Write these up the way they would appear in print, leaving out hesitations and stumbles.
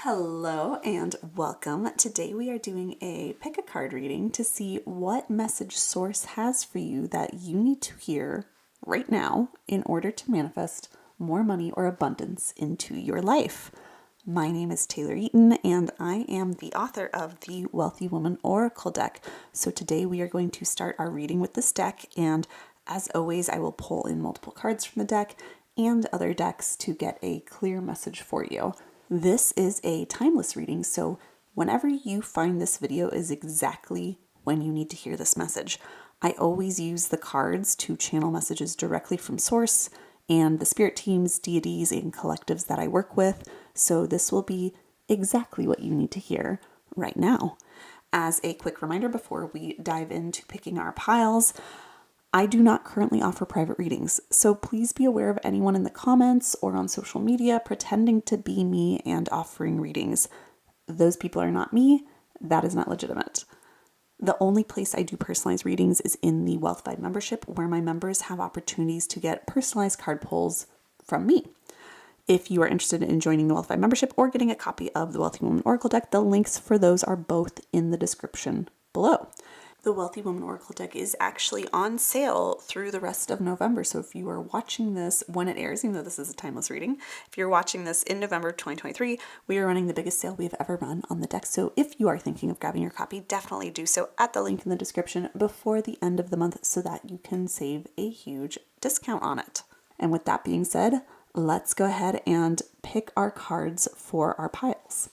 Hello and welcome. Today we are doing a pick a card reading to see what message source has for you that you need to hear right now in order to manifest more money or abundance into your life. My name is Taylor Eaton and I am the author of the Wealthy Woman Oracle deck. So today we are going to start our reading with this deck, and as always I will pull in multiple cards from the deck and other decks to get a clear message for you. This is a timeless reading, so whenever you find this video is exactly when you need to hear this message. I always use the cards to channel messages directly from source and the spirit teams, deities, and collectives that I work with, so this will be exactly what you need to hear right now. As a quick reminder before we dive into picking our piles, I do not currently offer private readings, so please be aware of anyone in the comments or on social media pretending to be me and offering readings. Those people are not me. That is not legitimate. The only place I do personalized readings is in the Wealth Vibe membership, where my members have opportunities to get personalized card pulls from me. If you are interested in joining the Wealth Vibe membership or getting a copy of the Wealthy Woman Oracle deck, the links for those are both in the description below. The Wealthy Woman Oracle deck is actually on sale through the rest of November. So if you are watching this when it airs, even though this is a timeless reading, if you're watching this in November 2023, we are running the biggest sale we've ever run on the deck. So if you are thinking of grabbing your copy, definitely do so at the link in the description before the end of the month so that you can save a huge discount on it. And with that being said, let's go ahead and pick our cards for our piles.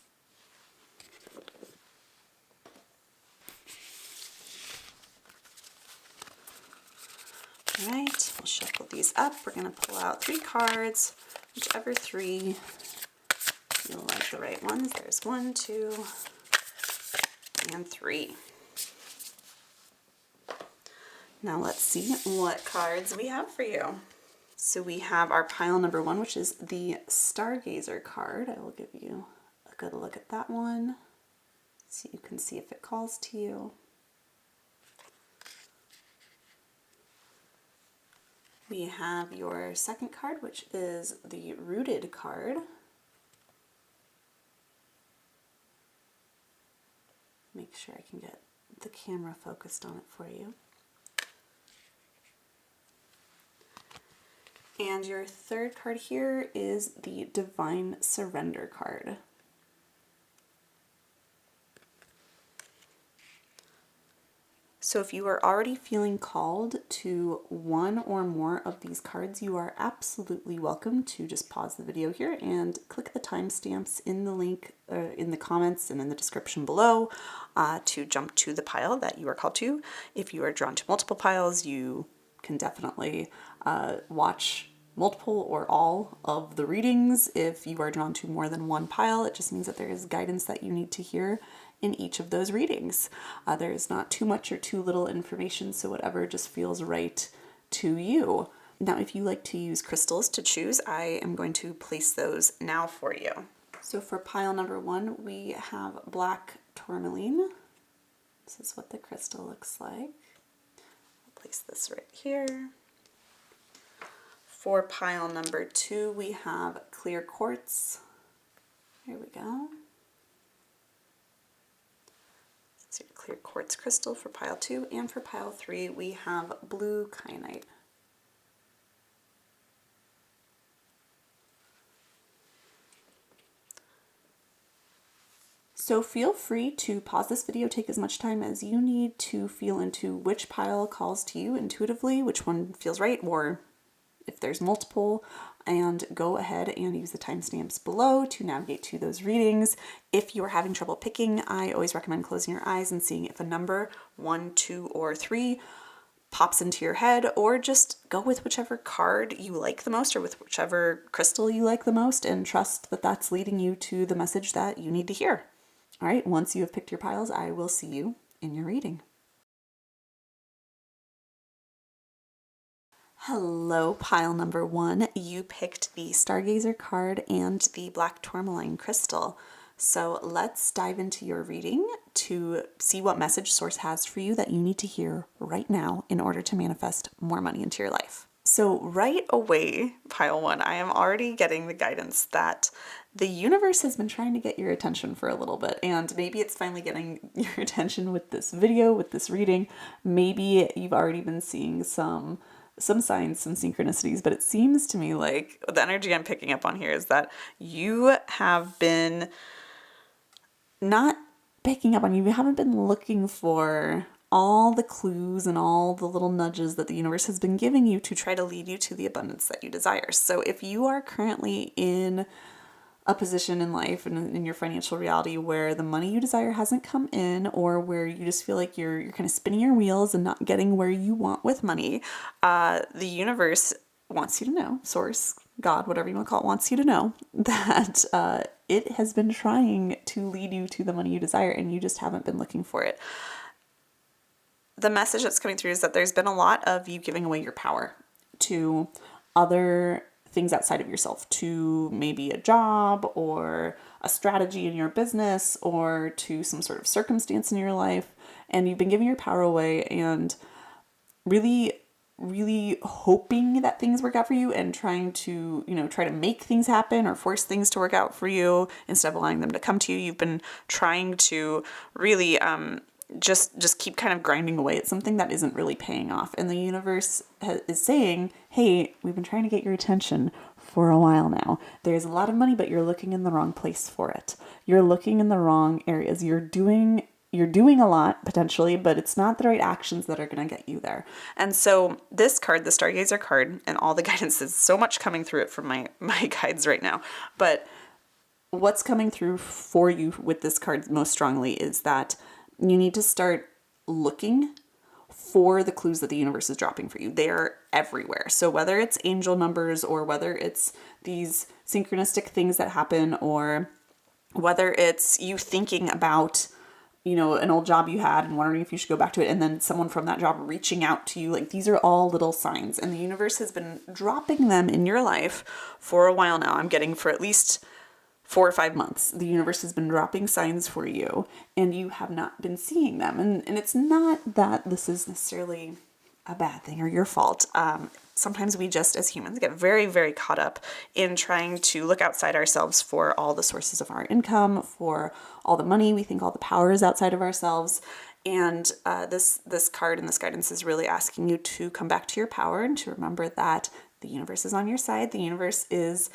All right, we'll shuffle these up. We're going to pull out 3 cards, whichever 3 feel like the right ones. There's 1, 2, and 3. Now let's see what cards we have for you. So we have our pile number 1, which is the Stargazer card. I will give you a good look at that one so you can see if it calls to you. We have your second card, which is the Rooted card. Make sure I can get the camera focused on it for you. And your third card here is the Divine Surrender card. So if you are already feeling called to one or more of these cards, you are absolutely welcome to just pause the video here and click the timestamps in the link in the comments and in the description below to jump to the pile that you are called to. If you are drawn to multiple piles, you can definitely watch multiple or all of the readings. If you are drawn to more than one pile, it just means that there is guidance that you need to hear in each of those readings. There is not too much or too little information, so whatever just feels right to you. Now, if you like to use crystals to choose, I am going to place those now for you. So for pile number 1, we have black tourmaline. This is what the crystal looks like. I'll place this right here. For pile number 2, we have clear quartz. Here we go. So your clear quartz crystal for pile 2, and for pile 3 we have blue kyanite. So feel free to pause this video, take as much time as you need to feel into which pile calls to you intuitively, which one feels right, or if there's multiple, and go ahead and use the timestamps below to navigate to those readings. If you are having trouble picking, I always recommend closing your eyes and seeing if a number 1, 2, or 3 pops into your head, or just go with whichever card you like the most or with whichever crystal you like the most and trust that that's leading you to the message that you need to hear. All right, once you have picked your piles, I will see you in your reading. Hello, pile number 1. You picked the Stargazer card and the black tourmaline crystal. So let's dive into your reading to see what message source has for you that you need to hear right now in order to manifest more money into your life. So right away, pile one, I am already getting the guidance that the universe has been trying to get your attention for a little bit, and maybe it's finally getting your attention with this video, with this reading. Maybe you've already been seeing some signs, some synchronicities, but it seems to me like the energy I'm picking up on here is that you have been not picking up on, you haven't been looking for all the clues and all the little nudges that the universe has been giving you to try to lead you to the abundance that you desire. So if you are currently in a position in life and in your financial reality where the money you desire hasn't come in, or where you just feel like you're kind of spinning your wheels and not getting where you want with money, the universe wants you to know, source, God, whatever you want to call it, wants you to know that it has been trying to lead you to the money you desire, and you just haven't been looking for it. The message that's coming through is that there's been a lot of you giving away your power to other things outside of yourself, to maybe a job or a strategy in your business or to some sort of circumstance in your life. And you've been giving your power away and really hoping that things work out for you and trying to, try to make things happen or force things to work out for you instead of allowing them to come to you. You've been trying to really just keep kind of grinding away at something that isn't really paying off. And the universe is saying, hey, we've been trying to get your attention for a while now. There's a lot of money, but you're looking in the wrong place for it. You're looking in the wrong areas. You're doing a lot potentially, but it's not the right actions that are going to get you there. And so this card, the Stargazer card, and all the guidance, is so much coming through it from my guides right now. But what's coming through for you with this card most strongly is that you need to start looking for the clues that the universe is dropping for you. They are everywhere. So whether it's angel numbers or whether it's these synchronistic things that happen, or whether it's you thinking about, an old job you had and wondering if you should go back to it, and then someone from that job reaching out to you, like these are all little signs, and the universe has been dropping them in your life for a while now. I'm getting for at least 4 or 5 months. The universe has been dropping signs for you and you have not been seeing them. And it's not that this is necessarily a bad thing or your fault. Sometimes we just, as humans, get very, very caught up in trying to look outside ourselves for all the sources of our income, for all the money. We think all the power is outside of ourselves. And this card and this guidance is really asking you to come back to your power and to remember that the universe is on your side. The universe is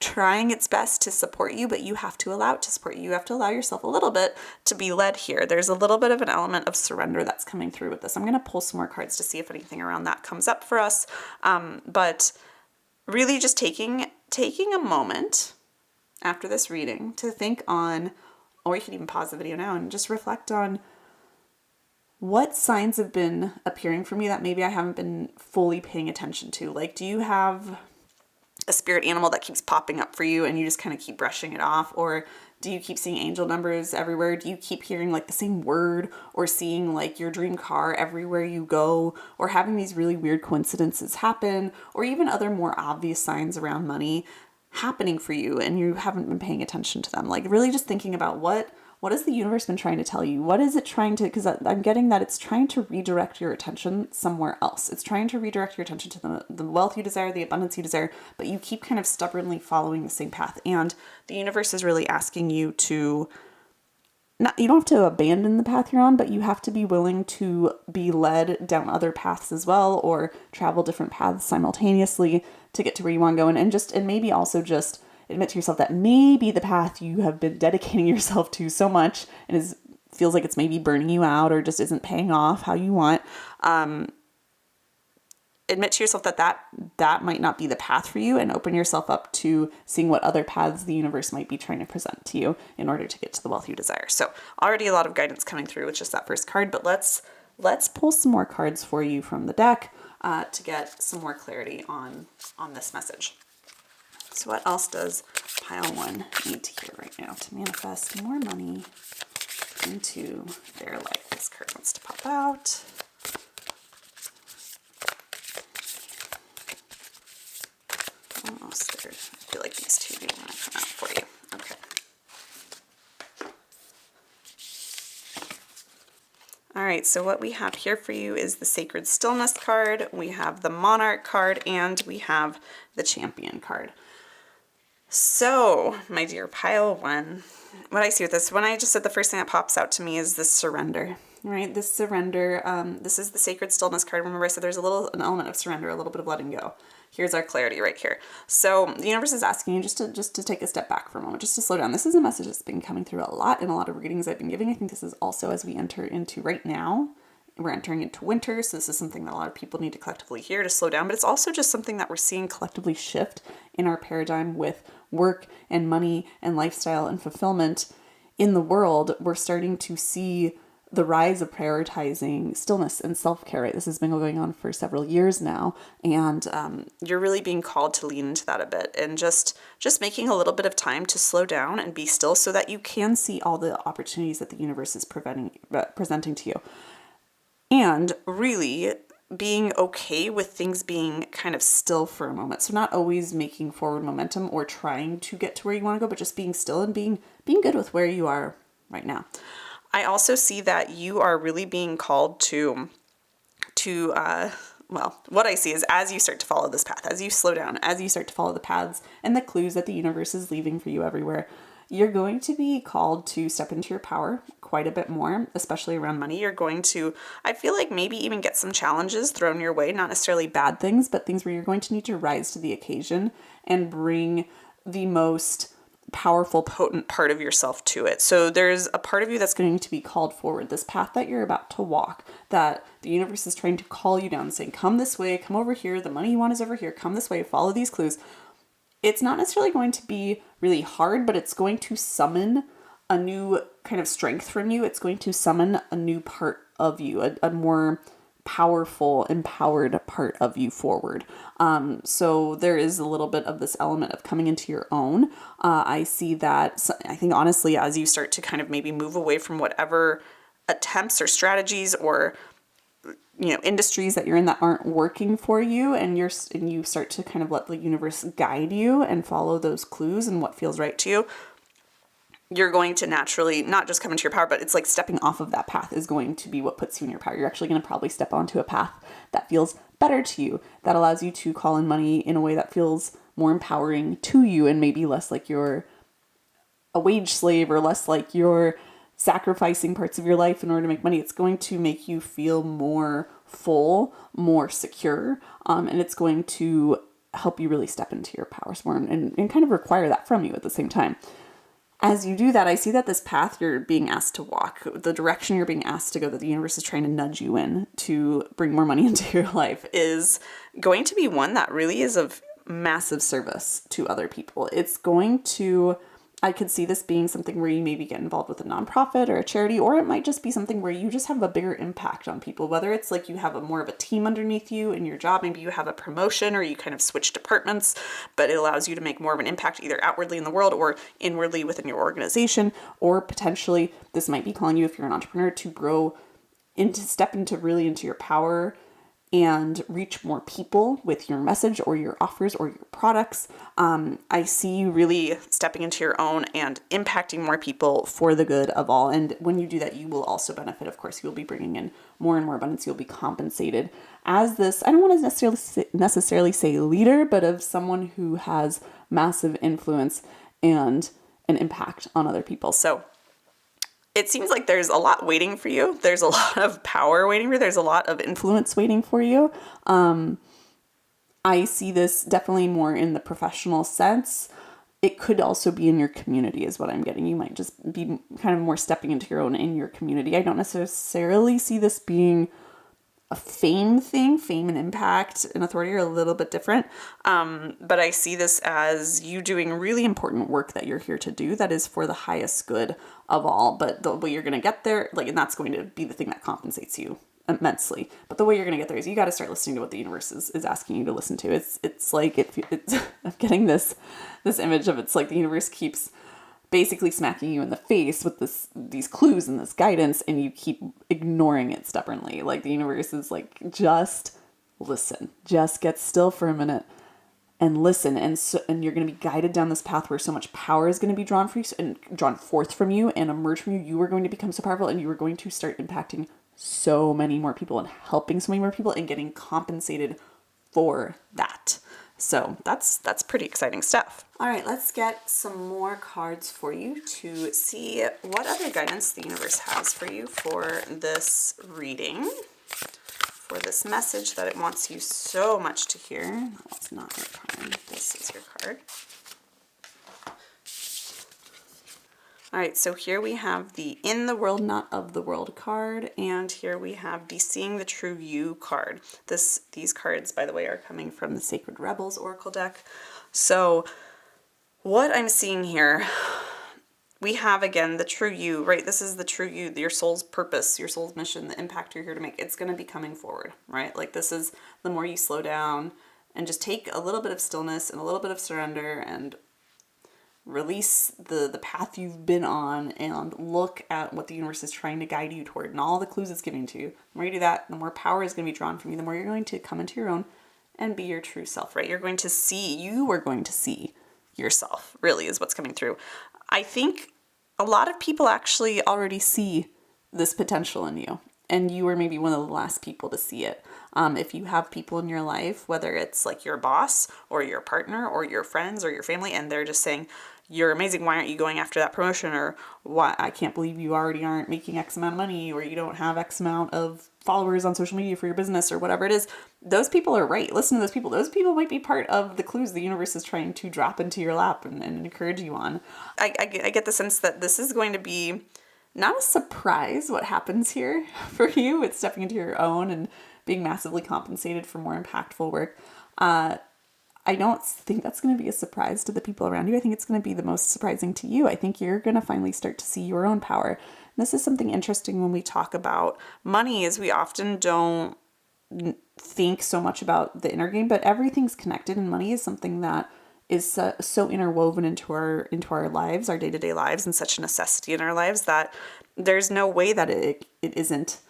trying its best to support you, but you have to allow it to support you. You have to allow yourself a little bit to be led here. There's a little bit of an element of surrender that's coming through with this. I'm going to pull some more cards to see if anything around that comes up for us. But really just taking a moment after this reading to think on, or you can even pause the video now and just reflect on what signs have been appearing for me that maybe I haven't been fully paying attention to. Like, do you have a spirit animal that keeps popping up for you and you just kind of keep brushing it off? Or do you keep seeing angel numbers everywhere? Do you keep hearing like the same word, or seeing like your dream car everywhere you go, or having these really weird coincidences happen, or even other more obvious signs around money happening for you and you haven't been paying attention to them? Like, really just thinking about what has the universe been trying to tell you? What is it trying to, because I'm getting that it's trying to redirect your attention somewhere else. It's trying to redirect your attention to the wealth you desire, the abundance you desire, but you keep kind of stubbornly following the same path. And the universe is really asking you to, you don't have to abandon the path you're on, but you have to be willing to be led down other paths as well, or travel different paths simultaneously to get to where you want to go. And maybe also just admit to yourself that maybe the path you have been dedicating yourself to so much and feels like it's maybe burning you out or just isn't paying off how you want. Admit to yourself that might not be the path for you, and open yourself up to seeing what other paths the universe might be trying to present to you in order to get to the wealth you desire. So already a lot of guidance coming through with just that first card, but let's pull some more cards for you from the deck to get some more clarity on this message. So what else does pile one need to hear right now to manifest more money into their life? This card wants to pop out. Almost there. I feel like these two do want to come out for you. Okay. All right, so what we have here for you is the Sacred Stillness card, we have the Monarch card, and we have the Champion card. So, my dear pile one, what I see with this, when I just said the first thing that pops out to me is this surrender, right? This surrender, this is the Sacred Stillness card. Remember I said there's an element of surrender, a little bit of letting go. Here's our clarity right here. So the universe is asking you just to take a step back for a moment, just to slow down. This is a message that's been coming through a lot in a lot of readings I've been giving. I think this is also as we enter into right now. We're entering into winter, so this is something that a lot of people need to collectively hear to slow down, but it's also just something that we're seeing collectively shift in our paradigm with work and money and lifestyle and fulfillment in the world. We're starting to see the rise of prioritizing stillness and self-care, right? This has been going on for several years now, and you're really being called to lean into that a bit and just making a little bit of time to slow down and be still so that you can see all the opportunities that the universe is presenting to you. And really being okay with things being kind of still for a moment. So not always making forward momentum or trying to get to where you want to go, but just being still and being good with where you are right now. I also see that you are really being called to what I see is as you start to follow this path, as you slow down, as you start to follow the paths and the clues that the universe is leaving for you everywhere, you're going to be called to step into your power quite a bit more, especially around money. You're going to, I feel like maybe even get some challenges thrown your way, not necessarily bad things, but things where you're going to need to rise to the occasion and bring the most powerful, potent part of yourself to it. So there's a part of you that's going to be called forward. This path that you're about to walk, that the universe is trying to call you down, saying, come this way, come over here. The money you want is over here. Come this way, follow these clues. It's not necessarily going to be really hard, but it's going to summon a new kind of strength from you. It's going to summon a new part of you, a more powerful, empowered part of you forward. So there is a little bit of this element of coming into your own. I see that, I think honestly, as you start to kind of maybe move away from whatever attempts or strategies or industries that you're in that aren't working for you, and you start to kind of let the universe guide you and follow those clues and what feels right to you, you're going to naturally not just come into your power, but it's like stepping off of that path is going to be what puts you in your power. You're actually going to probably step onto a path that feels better to you, that allows you to call in money in a way that feels more empowering to you and maybe less like you're a wage slave or less like you're sacrificing parts of your life in order to make money. It's going to make you feel more full, more secure, and it's going to help you really step into your powers more and kind of require that from you at the same time. As you do that, I see that this path you're being asked to walk, the direction you're being asked to go, that the universe is trying to nudge you in to bring more money into your life, is going to be one that really is of massive service to other people. It's going to, I could see this being something where you maybe get involved with a nonprofit or a charity, or it might just be something where you just have a bigger impact on people, whether it's like you have more of a team underneath you in your job, maybe you have a promotion or you kind of switch departments, but it allows you to make more of an impact either outwardly in the world or inwardly within your organization, or potentially this might be calling you, if you're an entrepreneur, to grow step into your power and reach more people with your message or your offers or your products. I see you really stepping into your own and impacting more people for the good of all. And when you do that, you will also benefit. Of course, you'll be bringing in more and more abundance. You'll be compensated as this, I don't want to necessarily say leader, but of someone who has massive influence and an impact on other people. So it seems like there's a lot waiting for you. There's a lot of power waiting for you. There's a lot of influence waiting for you. I see this definitely more in the professional sense. It could also be in your community is what I'm getting. You might just be kind of more stepping into your own in your community. I don't necessarily see this being a fame thing. Fame and impact and authority are a little bit different. But I see this as you doing really important work that you're here to do that is for the highest good of all. But the way you're going to get there, and that's going to be the thing that compensates you immensely. But the way you're going to get there is you got to start listening to what the universe is asking you to listen to. It's like, I'm getting this image of, it's like the universe keeps basically smacking you in the face with these clues and this guidance, and you keep ignoring it stubbornly. Like the universe is like, just listen, just get still for a minute and listen. And you're going to be guided down this path where so much power is going to be drawn for you and drawn forth from you and emerge from you. You are going to become so powerful, and you are going to start impacting so many more people and helping so many more people and getting compensated for that. So that's pretty exciting stuff. All right, let's get some more cards for you to see what other guidance the universe has for you for this reading, for this message that it wants you so much to hear. That's not your card. This is your card. All right, so here we have the In the World, Not of the World card, and here we have the Seeing the True You card. These cards, by the way, are coming from the Sacred Rebels Oracle deck. So what I'm seeing here, we have, again, the true you, right? This is the true you, your soul's purpose, your soul's mission, the impact you're here to make. It's going to be coming forward, right? Like, this is the more you slow down and just take a little bit of stillness and a little bit of surrender and release the path you've been on and look at what the universe is trying to guide you toward and all the clues it's giving to you. The more you do that, the more power is going to be drawn from you, the more you're going to come into your own and be your true self, right? You are going to see yourself, really, is what's coming through. I think a lot of people actually already see this potential in you, and you are maybe one of the last people to see it. If you have people in your life, whether it's like your boss or your partner or your friends or your family, and they're just saying, you're amazing, why aren't you going after that promotion? Or why, I can't believe you already aren't making X amount of money, or you don't have X amount of followers on social media for your business, or whatever it is. Those people are right. Listen to those people. Those people might be part of the clues the universe is trying to drop into your lap and encourage you on. I get the sense that this is going to be not a surprise what happens here for you with stepping into your own and being massively compensated for more impactful work. I don't think that's going to be a surprise to the people around you. I think it's going to be the most surprising to you. I think you're going to finally start to see your own power. And this is something interesting when we talk about money, is we often don't think so much about the inner game, but everything's connected, and money is something that is so interwoven into our lives, our day-to-day lives, and such a necessity in our lives that there's no way that it isn't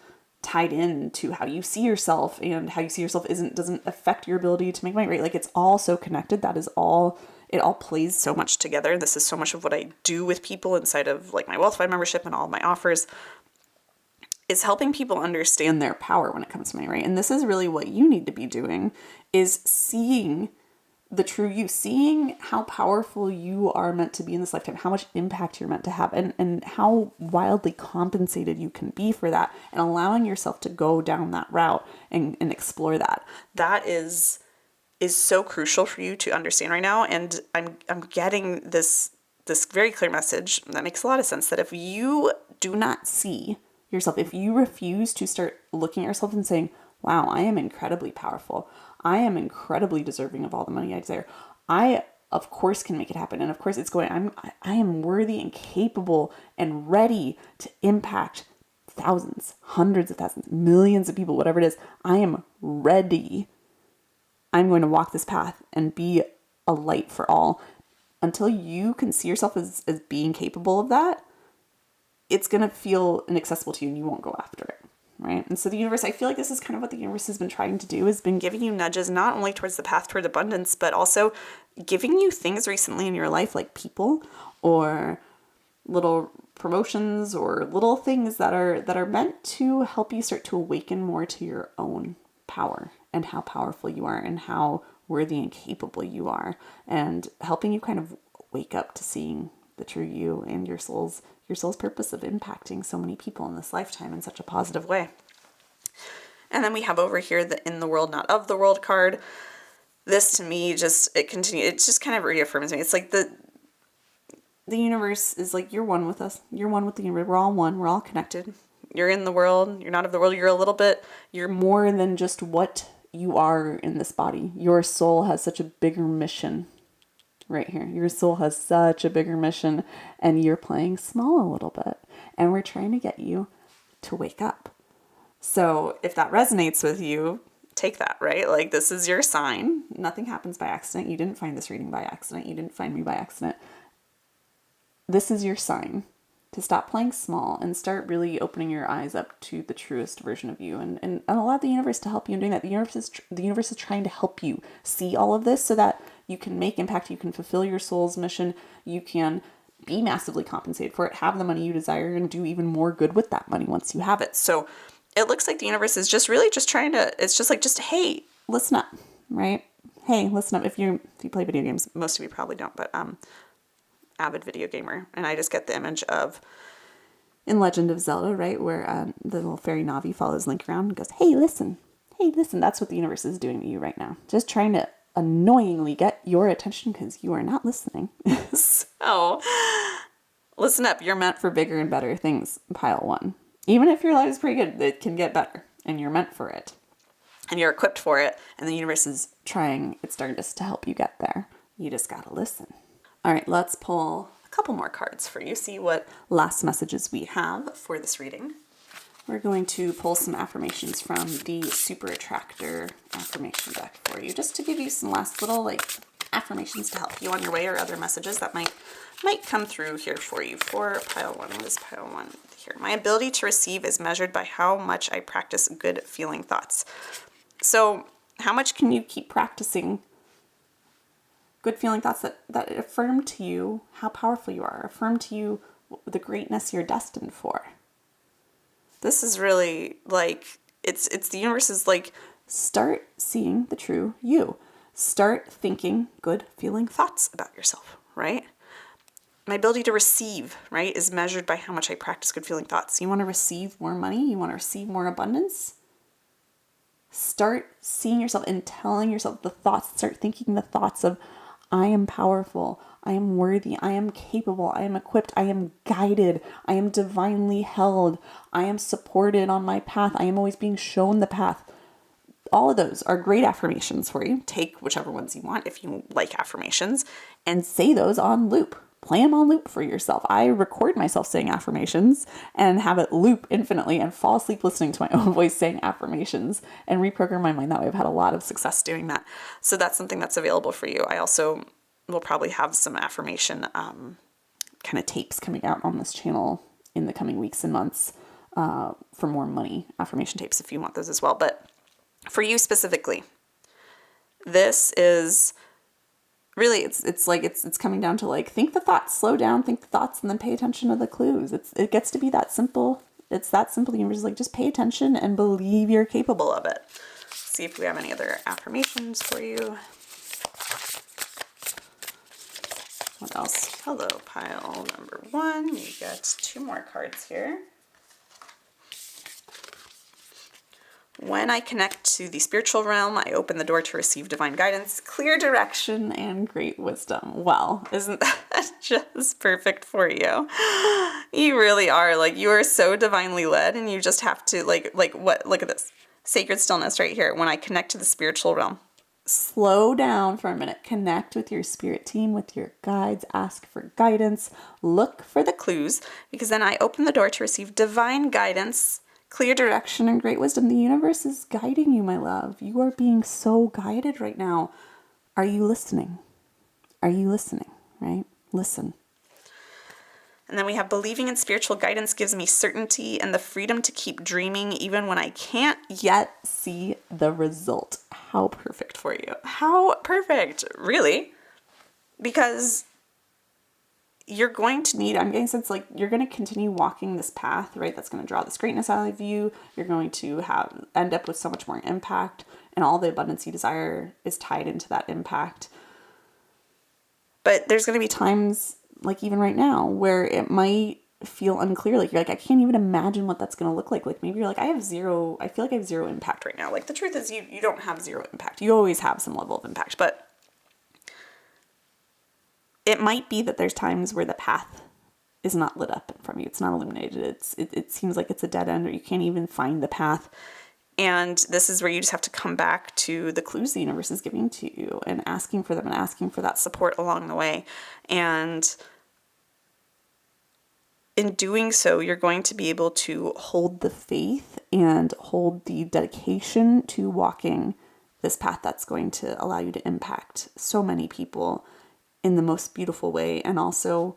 tied in to how you see yourself, and how you see yourself doesn't affect your ability to make money, right? Like, it's all so connected. That is all, it all plays so much together. This is so much of what I do with people inside of like my Wealthify membership and all of my offers, is helping people understand their power when it comes to money, right? And this is really what you need to be doing, is seeing the true you, seeing how powerful you are meant to be in this lifetime, how much impact you're meant to have, and how wildly compensated you can be for that, and allowing yourself to go down that route and explore that. That is so crucial for you to understand right now. And I'm getting this very clear message that makes a lot of sense, that if you do not see yourself, if you refuse to start looking at yourself and saying, wow, I am incredibly powerful, I am incredibly deserving of all the money I desire, I, of course, can make it happen. And of course, I am worthy and capable and ready to impact thousands, hundreds of thousands, millions of people, whatever it is. I am ready. I'm going to walk this path and be a light for all. Until you can see yourself as being capable of that, it's going to feel inaccessible to you and you won't go after it. Right? And so the universe, I feel like this is kind of what the universe has been trying to do, has been giving you nudges, not only towards the path toward abundance, but also giving you things recently in your life, like people or little promotions or little things that are meant to help you start to awaken more to your own power and how powerful you are and how worthy and capable you are, and helping you kind of wake up to seeing the true you and your soul's purpose of impacting so many people in this lifetime in such a positive way. And then we have over here the In the World, Not of the World card. This to me it just kind of reaffirms me. It's like the universe is like, you're one with us. You're one with the universe. We're all one. We're all connected. You're in the world. You're not of the world. You're more than just what you are in this body. Your soul has such a bigger mission. Right here. Your soul has such a bigger mission, and you're playing small a little bit, and we're trying to get you to wake up. So if that resonates with you, take that, right? Like, this is your sign. Nothing happens by accident. You didn't find this reading by accident. You didn't find me by accident. This is your sign to stop playing small and start really opening your eyes up to the truest version of you, and allow the universe to help you in doing that. The universe is trying to help you see all of this so that you can make impact, you can fulfill your soul's mission, you can be massively compensated for it, have the money you desire, and do even more good with that money once you have it. So it looks like the universe is just really just trying to, it's just like, just, hey, listen up, right? Hey, listen up. If you play video games, most of you probably don't, but avid video gamer. And I just get the image of, in Legend of Zelda, right, where the little fairy Navi follows Link around and goes, hey, listen. Hey, listen. That's what the universe is doing to you right now. Just trying to annoyingly get your attention because you are not listening. So, listen up. You're meant for bigger and better things, pile one. Even if your life is pretty good, it can get better. And you're meant for it. And you're equipped for it. And the universe is trying its darndest to help you get there. You just gotta listen. All right, let's pull a couple more cards for you. See what last messages we have for this reading. We're going to pull some affirmations from the Super Attractor affirmation deck for you, just to give you some last little affirmations to help you on your way, or other messages that might come through here for you. For pile one, what is pile one here? My ability to receive is measured by how much I practice good feeling thoughts. So how much can you keep practicing good feeling thoughts that affirm to you how powerful you are, affirm to you the greatness you're destined for? This is really it's the universe's start seeing the true you. Start thinking good feeling thoughts about yourself, right? My ability to receive, right, is measured by how much I practice good feeling thoughts. You want to receive more money? You want to receive more abundance? Start seeing yourself and telling yourself the thoughts. Start thinking the thoughts of, I am powerful, I am worthy, I am capable, I am equipped, I am guided, I am divinely held, I am supported on my path, I am always being shown the path. All of those are great affirmations for you. Take whichever ones you want if you like affirmations and say those on loop. Play them on loop for yourself. I record myself saying affirmations and have it loop infinitely and fall asleep listening to my own voice saying affirmations and reprogram my mind that way. I've had a lot of success doing that. So that's something that's available for you. I also will probably have some affirmation kind of tapes coming out on this channel in the coming weeks and months for more money affirmation tapes if you want those as well. But for you specifically, this is really, it's coming down to think the thoughts, slow down, think the thoughts, and then pay attention to the clues. It gets to be that simple. It's that simple. The universe is just pay attention and believe you're capable of it. Let's see if we have any other affirmations for you. What else? Hello, pile number one. You got two more cards here. When I connect to the spiritual realm, I open the door to receive divine guidance, clear direction, and great wisdom. Well, isn't that just perfect for you? You really are. You are so divinely led, and you just have to, what? Look at this. Sacred stillness right here. When I connect to the spiritual realm. Slow down for a minute. Connect with your spirit team, with your guides. Ask for guidance. Look for the clues, because then I open the door to receive divine guidance, clear direction, and great wisdom. The universe is guiding you, my love. You are being so guided right now. Are you listening? Are you listening, right? Listen. And then we have believing in spiritual guidance gives me certainty and the freedom to keep dreaming even when I can't yet see the result. How perfect for you. How perfect, really. Because you're going to need, I'm getting a sense you're going to continue walking this path, right? That's going to draw this greatness out of you. You're going to end up with so much more impact, and all the abundance you desire is tied into that impact. But there's going to be times, even right now, where it might feel unclear. You're I can't even imagine what that's going to look like. Maybe you're I feel like I have zero impact right now. The truth is you don't have zero impact. You always have some level of impact, but it might be that there's times where the path is not lit up in front of you. It's not illuminated. It seems like it's a dead end, or you can't even find the path. And this is where you just have to come back to the clues the universe is giving to you and asking for them and asking for that support along the way. And in doing so, you're going to be able to hold the faith and hold the dedication to walking this path that's going to allow you to impact so many people in the most beautiful way, and also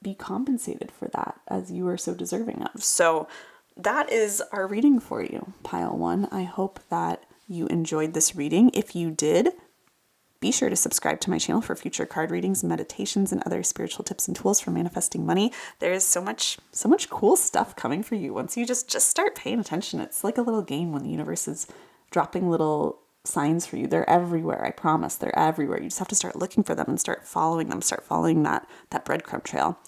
be compensated for that as you are so deserving of. So that is our reading for you, pile one. I hope that you enjoyed this reading. If you did, Be sure to subscribe to my channel for future card readings, meditations, and other spiritual tips and tools for manifesting money. There is so much cool stuff coming for you once you just start paying attention. It's like a little game when the universe is dropping little signs for you. They're everywhere. I promise. They're everywhere. You just have to start looking for them and start following them. Start following that breadcrumb trail.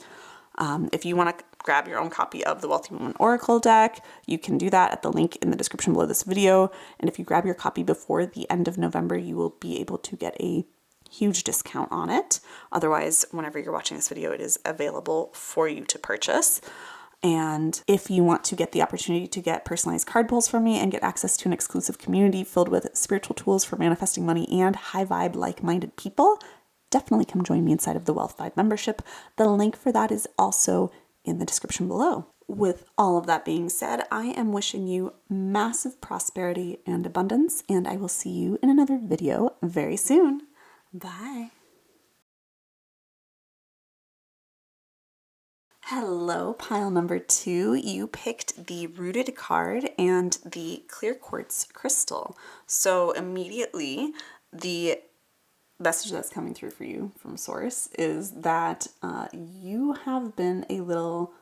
If you want to grab your own copy of the Wealthy Woman Oracle deck, you can do that at the link in the description below this video. And if you grab your copy before the end of November, you will be able to get a huge discount on it. Otherwise, whenever you're watching this video, it is available for you to purchase. And if you want to get the opportunity to get personalized card pulls from me and get access to an exclusive community filled with spiritual tools for manifesting money and high vibe like-minded people, definitely come join me inside of the Wealth Vibe membership. The link for that is also in the description below. With all of that being said, I am wishing you massive prosperity and abundance, and I will see you in another video very soon. Bye. Hello, pile number 2. You picked the Rooted card and the Clear Quartz Crystal. So immediately, the message that's coming through for you from Source is that you have been a little,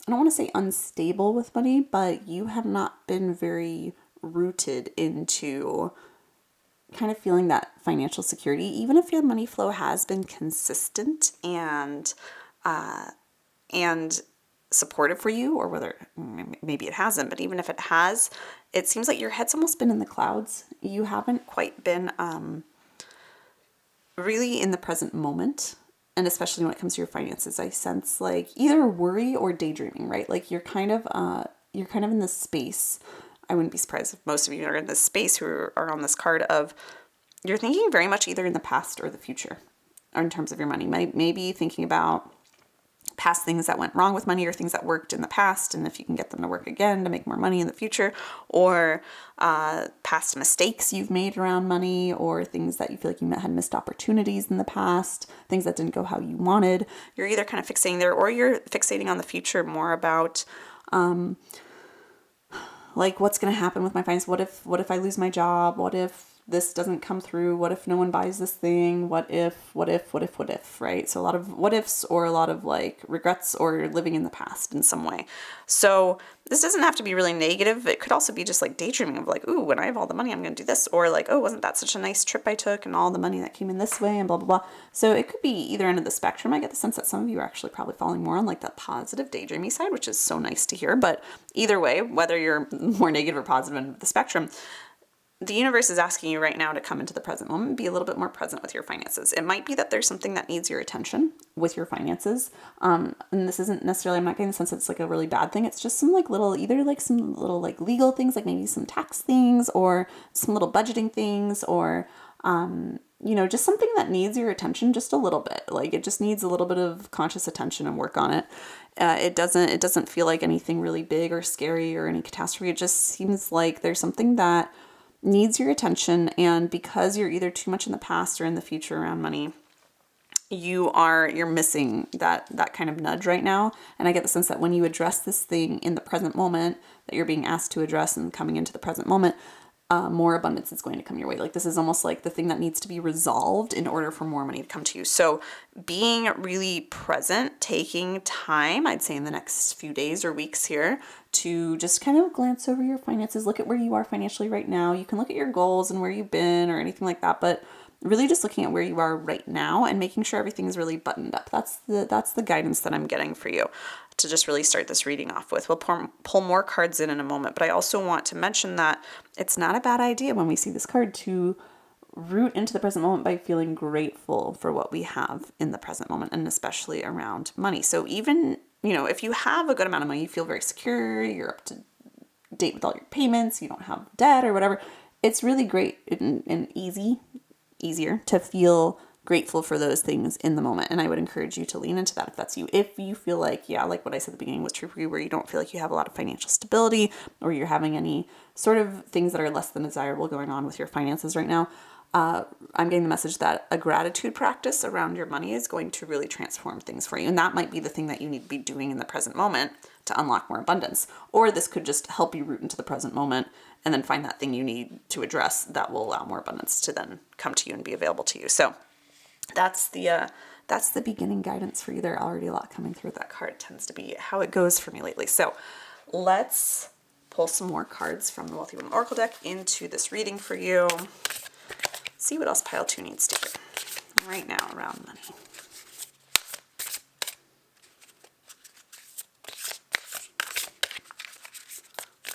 I don't want to say unstable with money, but you have not been very rooted into kind of feeling that financial security. Even if your money flow has been consistent and supportive for you, or whether maybe it hasn't, but even if it has, it seems like your head's almost been in the clouds. You haven't quite been really in the present moment, and especially when it comes to your finances, I sense like either worry or daydreaming, right? Like you're kind of in this space. I wouldn't be surprised if most of you are in this space who are on this card of you're thinking very much either in the past or the future, or in terms of your money. Maybe thinking about past things that went wrong with money or things that worked in the past, and if you can get them to work again to make more money in the future, or past mistakes you've made around money, or things that you feel like you had missed opportunities in the past, things that didn't go how you wanted. You're either kind of fixating there, or you're fixating on the future more about like what's going to happen with my finances. What if I lose my job? What if this doesn't come through? What if no one buys this thing? What if, right? So a lot of what ifs, or a lot of like regrets, or living in the past in some way. So this doesn't have to be really negative. It could also be just like daydreaming of like, ooh, when I have all the money, I'm going to do this. Or like, oh, wasn't that such a nice trip I took, and all the money that came in this way, and blah, blah, blah. So it could be either end of the spectrum. I get the sense that some of you are actually probably falling more on like that positive daydreamy side, which is so nice to hear. But either way, whether you're more negative or positive end of the spectrum, the universe is asking you right now to come into the present moment and be a little bit more present with your finances. It might be that there's something that needs your attention with your finances. And this isn't necessarily, I'm not getting the sense that it's like a really bad thing. It's just some like little, either like some little like legal things, like maybe some tax things, or some little budgeting things, or, just something that needs your attention just a little bit. Like it just needs a little bit of conscious attention and work on it. It doesn't feel like anything really big or scary or any catastrophe. It just seems like there's something that needs your attention, and because you're either too much in the past or in the future around money, you're missing that kind of nudge right now. And I get the sense that when you address this thing in the present moment that you're being asked to address, and coming into the present moment, more abundance is going to come your way. Like this is almost like the thing that needs to be resolved in order for more money to come to you. So being really present, taking time, I'd say in the next few days or weeks here, to just kind of glance over your finances, look at where you are financially right now. You can look at your goals and where you've been or anything like that, but really just looking at where you are right now and making sure everything is really buttoned up. That's the guidance that I'm getting for you to just really start this reading off with. We'll pull more cards in a moment, but I also want to mention that it's not a bad idea when we see this card to root into the present moment by feeling grateful for what we have in the present moment, and especially around money. So even, if you have a good amount of money, you feel very secure, you're up to date with all your payments, you don't have debt or whatever, it's really great and easier to feel grateful for those things in the moment. And I would encourage you to lean into that if that's you. If you feel like, like what I said at the beginning was true for you, where you don't feel like you have a lot of financial stability, or you're having any sort of things that are less than desirable going on with your finances right now, I'm getting the message that a gratitude practice around your money is going to really transform things for you. And that might be the thing that you need to be doing in the present moment to unlock more abundance. Or this could just help you root into the present moment and then find that thing you need to address that will allow more abundance to then come to you and be available to you. So that's the beginning guidance for you. There already a lot coming through that card. It tends to be how it goes for me lately. So let's pull some more cards from the Wealthy Woman Oracle deck into this reading for you. See what else pile 2 needs to hear right now around money.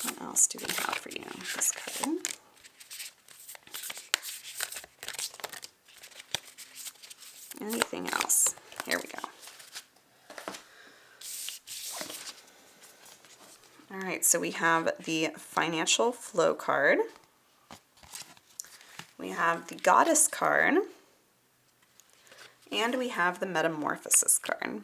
What else do we have for you? This card. Anything else? Here we go. All right, so we have the Financial Flow card. We have the Goddess card. And we have the Metamorphosis card.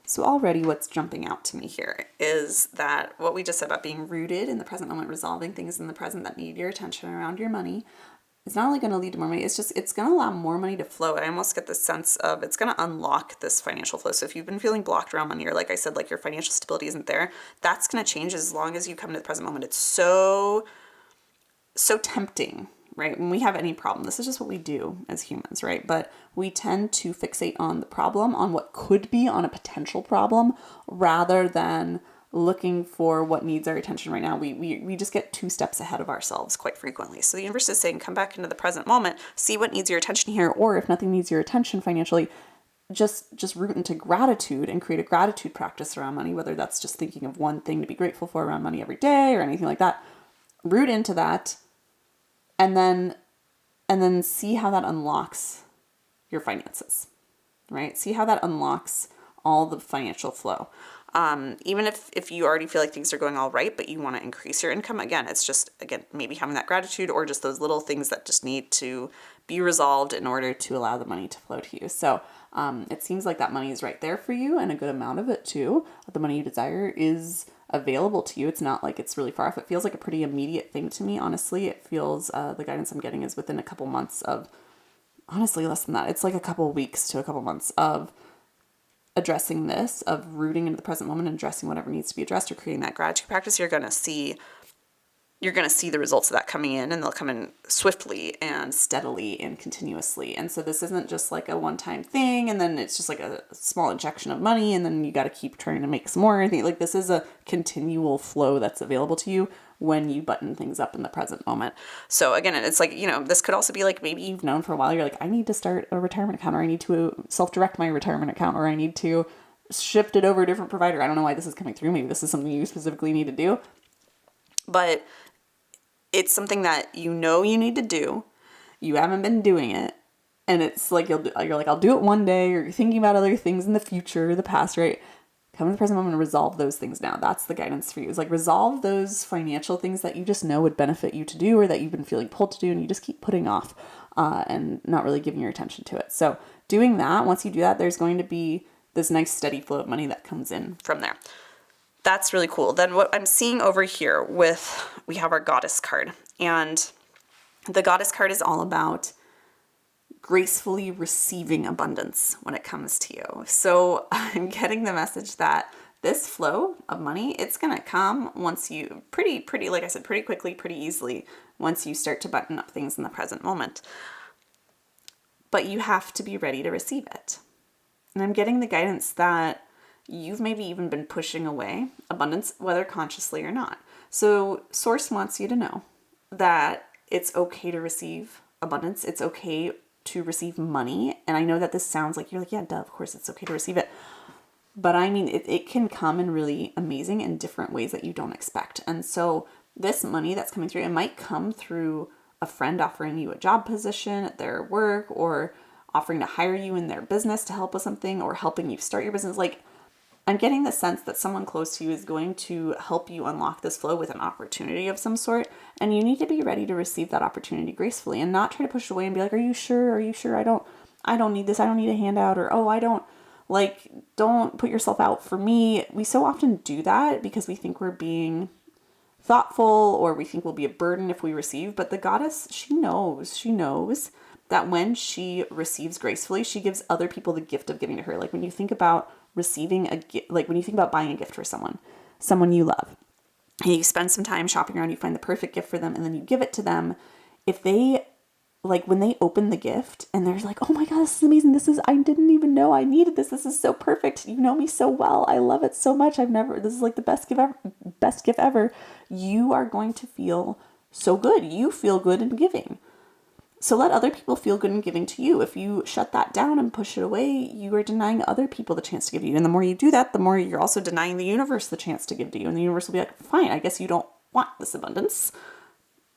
So already what's jumping out to me here is that what we just said about being rooted in the present moment, resolving things in the present that need your attention around your money, it's not only going to lead to more money, it's going to allow more money to flow. I almost get the sense of it's going to unlock this financial flow. So if you've been feeling blocked around money, or like I said, like your financial stability isn't there, that's going to change as long as you come to the present moment. It's so tempting, right? When we have any problem, this is just what we do as humans, right? But we tend to fixate on the problem, on what could be, on a potential problem, rather than looking for what needs our attention right now. We just get 2 steps ahead of ourselves quite frequently. So the universe is saying, come back into the present moment, see what needs your attention here, or if nothing needs your attention financially, just root into gratitude and create a gratitude practice around money, whether that's just thinking of one thing to be grateful for around money every day or anything like that. Root into that and then see how that unlocks your finances, right? See how that unlocks all the financial flow. Even if you already feel like things are going all right, but you want to increase your income, again, it's just, maybe having that gratitude or just those little things that just need to be resolved in order to allow the money to flow to you. So it seems like that money is right there for you, and a good amount of it too. The money you desire is available to you. It's not like it's really far off. It feels like a pretty immediate thing to me, honestly. It feels, the guidance I'm getting is within a couple months of, honestly, less than that. It's like a couple weeks to a couple months of addressing this, of rooting into the present moment and addressing whatever needs to be addressed, or creating that gratitude practice. You're going to see the results of that coming in, and they'll come in swiftly and steadily and continuously. And so this isn't just like a one-time thing, and then it's just like a small injection of money, and then you got to keep trying to make some more. I think like this is a continual flow that's available to you when you button things up in the present moment. So again, it's like, this could also be like, maybe you've known for a while, you're like, I need to start a retirement account, or I need to self-direct my retirement account, or I need to shift it over to a different provider. I don't know why this is coming through. Maybe this is something you specifically need to do, but it's something that you need to do. You haven't been doing it. And it's like, you're like, I'll do it one day, or you're thinking about other things in the future, the past, right? Come in the present moment and resolve those things now. That's the guidance for you. It's like, resolve those financial things that you just know would benefit you to do, or that you've been feeling pulled to do, and you just keep putting off and not really giving your attention to it. So doing that, once you do that, there's going to be this nice steady flow of money that comes in from there. That's really cool. Then what I'm seeing over here we have our Goddess card, and the Goddess card is all about gracefully receiving abundance when it comes to you. So I'm getting the message that this flow of money, it's going to come once you pretty, like I said, pretty quickly, pretty easily, once you start to button up things in the present moment. But you have to be ready to receive it. And I'm getting the guidance that you've maybe even been pushing away abundance, whether consciously or not. So Source wants you to know that it's okay to receive abundance. It's okay to receive money. And I know that this sounds like, you're like, yeah, duh, of course it's okay to receive it. But I mean, it can come in really amazing and different ways that you don't expect. And so this money that's coming through, it might come through a friend offering you a job position at their work, or offering to hire you in their business to help with something, or helping you start your business. Like, I'm getting the sense that someone close to you is going to help you unlock this flow with an opportunity of some sort. And you need to be ready to receive that opportunity gracefully, and not try to push it away and be like, are you sure? Are you sure? I don't need this. I don't need a handout. Or, don't put yourself out for me. We so often do that because we think we're being thoughtful or we think will be a burden if we receive. But the goddess, she knows that when she receives gracefully, she gives other people the gift of giving to her. Like when you think about receiving a gift, like when you think about buying a gift for someone you love, and you spend some time shopping around, you find the perfect gift for them, and then you give it to them. If they, like when they open the gift and they're like, oh my God, this is amazing. I didn't even know I needed this. This is so perfect. You know me so well. I love it so much. This is like the best gift ever. You are going to feel so good. You feel good in giving. So let other people feel good in giving to you. If you shut that down and push it away, you are denying other people the chance to give you. And the more you do that, the more you're also denying the universe the chance to give to you. And the universe will be like, fine, I guess you don't want this abundance.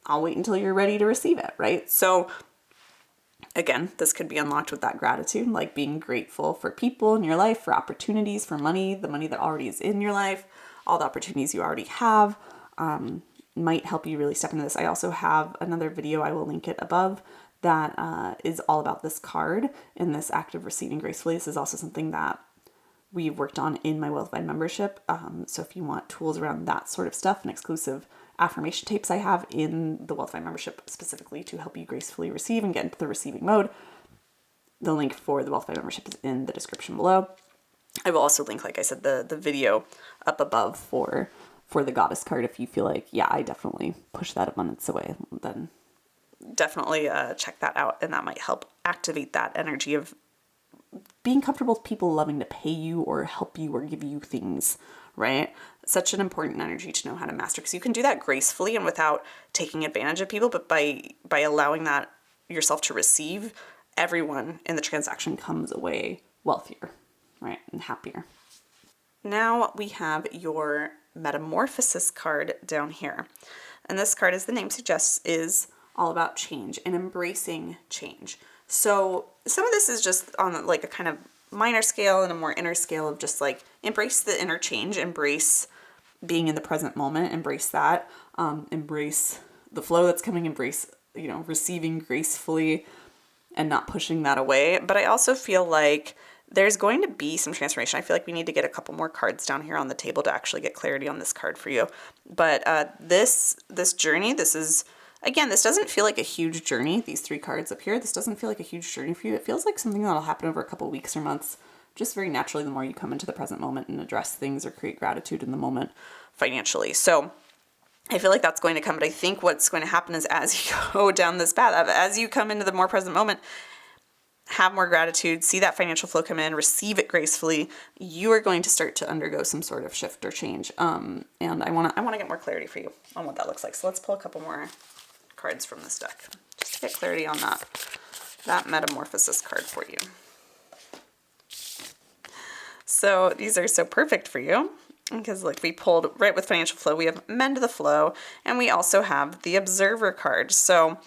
I'll wait until you're ready to receive it, right? So again, this could be unlocked with that gratitude, like being grateful for people in your life, for opportunities, for money, the money that already is in your life, all the opportunities you already have. Might help you really step into this. I also have another video, I will link it above, that is all about this card and this act of receiving gracefully. This is also something that we've worked on in my Wealthified membership. So if you want tools around that sort of stuff and exclusive affirmation tapes I have in the Wealthified membership specifically to help you gracefully receive and get into the receiving mode, the link for the Wealthified membership is in the description below. I will also link, like I said, the video up above for the goddess card. If you feel like, yeah, I definitely push that abundance away, then definitely check that out. And that might help activate that energy of being comfortable with people loving to pay you or help you or give you things, right? Such an important energy to know how to master, because you can do that gracefully and without taking advantage of people. But by allowing that yourself to receive, everyone in the transaction comes away wealthier, right? And happier. Now we have your Metamorphosis card down here. And this card, as the name suggests, is all about change and embracing change. So some of this is just on like a kind of minor scale and a more inner scale of just like embrace the inner change, embrace being in the present moment, embrace that, embrace the flow that's coming, embrace, receiving gracefully and not pushing that away. But I also feel like there's going to be some transformation. I feel like we need to get a couple more cards down here on the table to actually get clarity on this card for you. But this journey, this doesn't feel like a huge journey. These 3 cards up here, this doesn't feel like a huge journey for you. It feels like something that'll happen over a couple weeks or months, just very naturally the more you come into the present moment and address things or create gratitude in the moment financially. So I feel like that's going to come. But I think what's going to happen is as you go down this path, as you come into the more present moment, have more gratitude, see that financial flow come in, receive it gracefully, you are going to start to undergo some sort of shift or change. And I want to get more clarity for you on what that looks like. So let's pull a couple more cards from this deck just to get clarity on that Metamorphosis card for you. So these are so perfect for you because like we pulled right with financial flow, we have mend the flow, and we also have the Observer card. So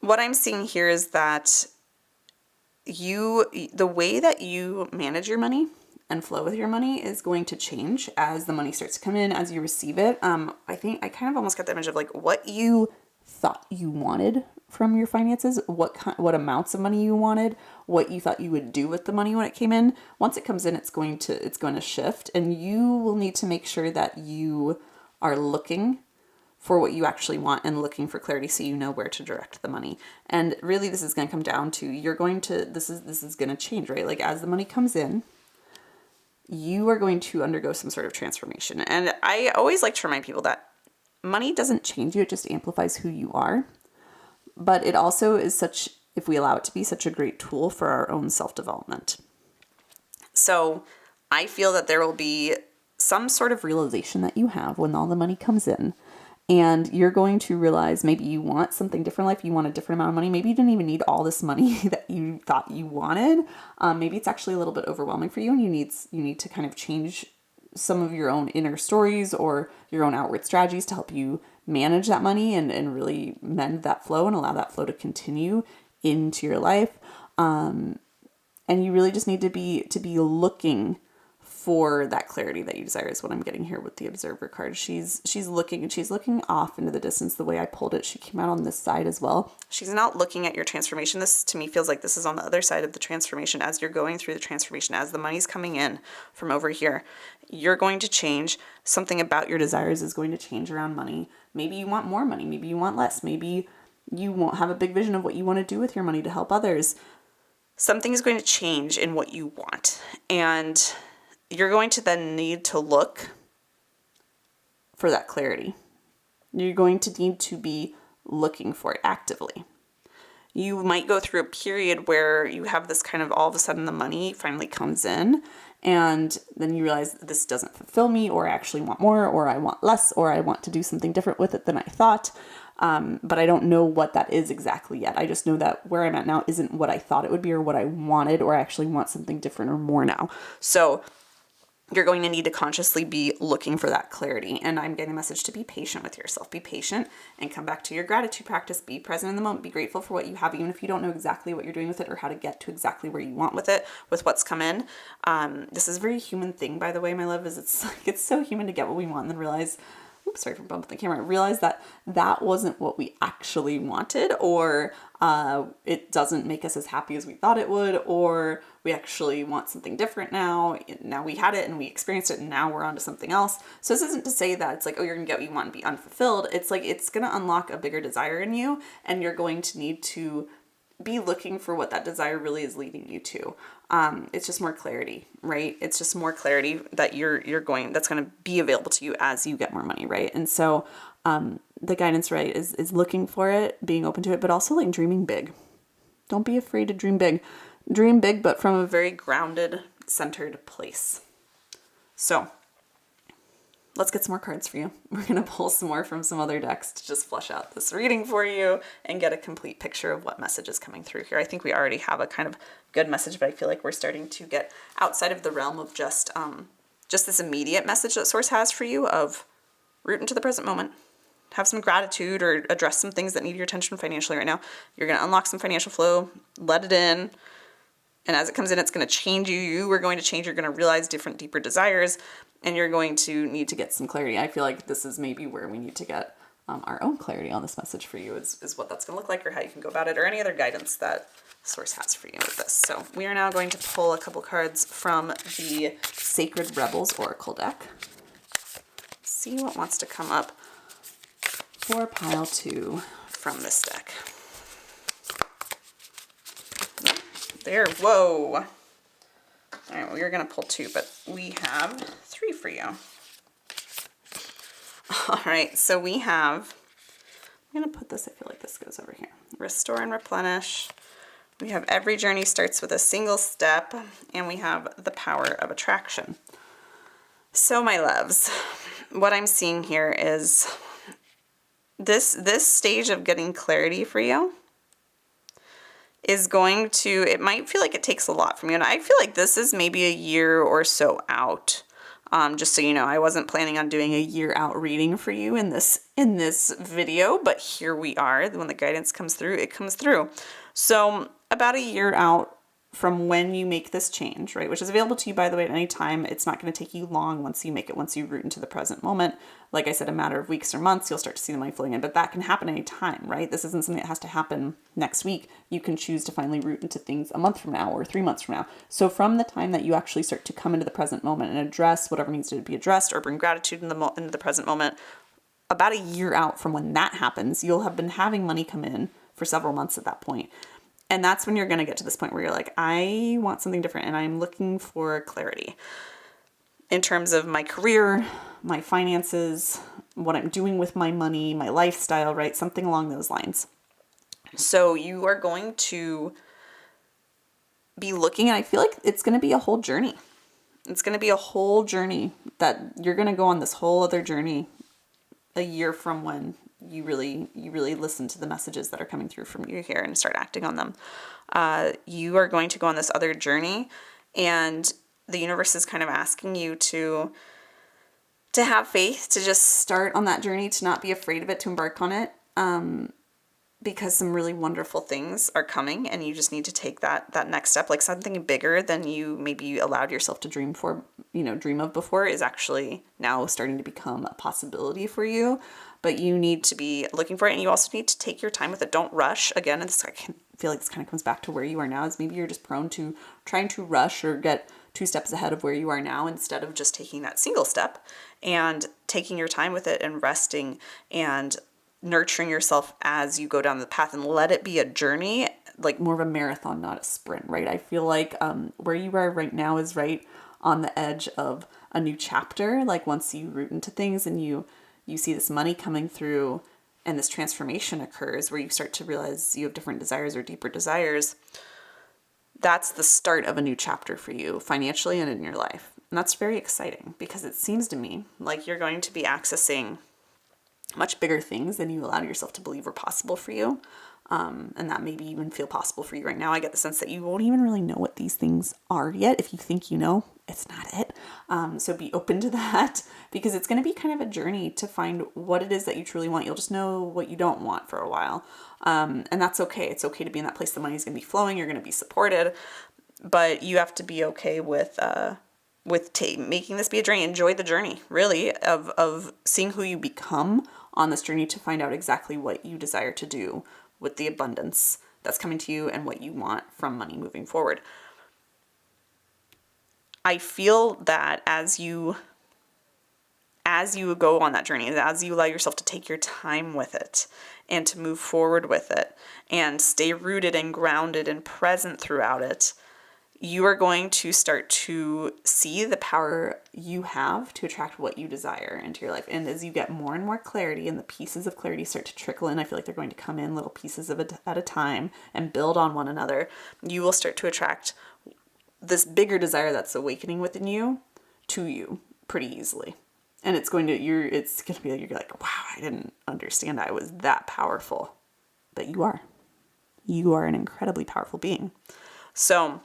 what I'm seeing here is that the way that you manage your money and flow with your money is going to change as the money starts to come in, as you receive it. I think I kind of almost got the image of like what you thought you wanted from your finances, what amounts of money you wanted, what you thought you would do with the money when it came in. Once it comes in, it's going to shift, and you will need to make sure that you are looking for what you actually want and looking for clarity so you know where to direct the money. And really this is going to come down to this is going to change, right? Like as the money comes in, you are going to undergo some sort of transformation. And I always like to remind people that money doesn't change you, it just amplifies who you are. But it also is if we allow it to be, such a great tool for our own self-development. So I feel that there will be some sort of realization that you have when all the money comes in. And you're going to realize maybe you want something different in life. You want a different amount of money. Maybe you didn't even need all this money that you thought you wanted. Maybe it's actually a little bit overwhelming for you, and you need to kind of change some of your own inner stories or your own outward strategies to help you manage that money and really mend that flow and allow that flow to continue into your life. And you really just need to be looking for that clarity that you desire is what I'm getting here with the observer card. She's looking, and she's looking off into the distance. The way I pulled it, she came out on this side as well. She's not looking at your transformation. This to me feels like this is on the other side of the transformation. As you're going through the transformation, as the money's coming in from over here, you're going to change. Something about your desires is going to change around money. Maybe you want more money, maybe you want less, maybe you won't have a big vision of what you want to do with your money to help others. Something is going to change in what you want, and you're going to then need to look for that clarity. You're going to need to be looking for it actively. You might go through a period where you have this kind of, all of a sudden the money finally comes in, and then you realize this doesn't fulfill me, or I actually want more, or I want less, or I want to do something different with it than I thought. But I don't know what that is exactly yet. I just know that where I'm at now isn't what I thought it would be or what I wanted, or I actually want something different or more now. So you're going to need to consciously be looking for that clarity. And I'm getting a message to be patient with yourself. Be patient and come back to your gratitude practice. Be present in the moment. Be grateful for what you have, even if you don't know exactly what you're doing with it or how to get to exactly where you want with it, with what's come in. This is a very human thing, by the way, my love, is it's so human to get what we want and then realize, oops, sorry for bumping the camera, realize that that wasn't what we actually wanted, or it doesn't make us as happy as we thought it would, or we actually want something different now. Now we had it and we experienced it and now we're on to something else. So this isn't to say that it's like, oh, you're gonna get what you want and be unfulfilled. It's like, it's gonna unlock a bigger desire in you, and you're going to need to be looking for what that desire really is leading you to. It's just more clarity, right? It's just more clarity that that's going to be available to you as you get more money, right? And so the guidance, right, is looking for it, being open to it, but also like dreaming big. Don't be afraid to dream big. Dream big, but from a very grounded, centered place. So let's get some more cards for you. We're going to pull some more from some other decks to just flesh out this reading for you and get a complete picture of what message is coming through here. I think we already have a kind of good message, but I feel like we're starting to get outside of the realm of just this immediate message that Source has for you of root into the present moment. Have some gratitude or address some things that need your attention financially right now. You're going to unlock some financial flow, let it in. And as it comes in, it's going to change you. You are going to change. You're going to realize different, deeper desires, and you're going to need to get some clarity. I feel like this is maybe where we need to get our own clarity on this message for you is what that's going to look like, or how you can go about it, or any other guidance that Source has for you with this. So we are now going to pull a couple cards from the Sacred Rebels Oracle deck. See what wants to come up for pile 2 from this deck. There, whoa. All right, well, you're going to pull 2, but we have 3 for you. All right, so we have, I'm going to put this, I feel like this goes over here. Restore and replenish. We have every journey starts with a single step, and we have the power of attraction. So my loves, what I'm seeing here is this stage of getting clarity for you is going to, it might feel like it takes a lot from you. And I feel like this is maybe a year or so out. Just so you know, I wasn't planning on doing a year out reading for you in this video, but here we are. When the guidance comes through, it comes through. So about a year out from when you make this change, right, which is available to you, by the way, at any time. It's not going to take you long once you make it, once you root into the present moment. Like I said, a matter of weeks or months, you'll start to see the money flowing in, but that can happen any time, right? This isn't something that has to happen next week. You can choose to finally root into things a month from now or 3 months from now. So from the time that you actually start to come into the present moment and address whatever needs to be addressed, or bring gratitude into the present moment, about a year out from when that happens, you'll have been having money come in for several months at that point. And that's when you're going to get to this point where you're like, I want something different, and I'm looking for clarity in terms of my career, my finances, what I'm doing with my money, my lifestyle, right? Something along those lines. So you are going to be looking, and I feel like it's going to be a whole journey. It's going to be a whole journey that you're going to go on, this whole other journey a year from when you really listen to the messages that are coming through from you here and start acting on them. You are going to go on this other journey, and the universe is kind of asking you to have faith, to just start on that journey, to not be afraid of it, to embark on it. because some really wonderful things are coming, and you just need to take that next step. Like something bigger than you maybe allowed yourself to dream of before is actually now starting to become a possibility for you. But you need to be looking for it, and you also need to take your time with it. Don't rush. Again, I feel like this kind of comes back to where you are now, is maybe you're just prone to trying to rush or get 2 steps ahead of where you are now, instead of just taking that single step and taking your time with it and resting and nurturing yourself as you go down the path, and let it be a journey, like more of a marathon, not a sprint, right? I feel like where you are right now is right on the edge of a new chapter. Like once you root into things and you see this money coming through and this transformation occurs where you start to realize you have different desires or deeper desires, that's the start of a new chapter for you financially and in your life. And that's very exciting, because it seems to me like you're going to be accessing much bigger things than you allowed yourself to believe were possible for you. And that maybe even feel possible for you right now. I get the sense that you won't even really know what these things are yet. If you think you know, it's not it. So be open to that, because it's going to be kind of a journey to find what it is that you truly want. You'll just know what you don't want for a while. And that's okay. It's okay to be in that place. The money's going to be flowing. You're going to be supported, but you have to be okay with making this be a journey. Enjoy the journey, really, of seeing who you become on this journey to find out exactly what you desire to do with the abundance that's coming to you and what you want from money moving forward. I feel that as you go on that journey, as you allow yourself to take your time with it and to move forward with it and stay rooted and grounded and present throughout it, you are going to start to see the power you have to attract what you desire into your life. And as you get more and more clarity and the pieces of clarity start to trickle in, I feel like they're going to come in little pieces of it at a time and build on one another. You will start to attract this bigger desire that's awakening within you to you pretty easily. And it's going to be, you're like, wow, I didn't understand I was that powerful. But you are. You are an incredibly powerful being. So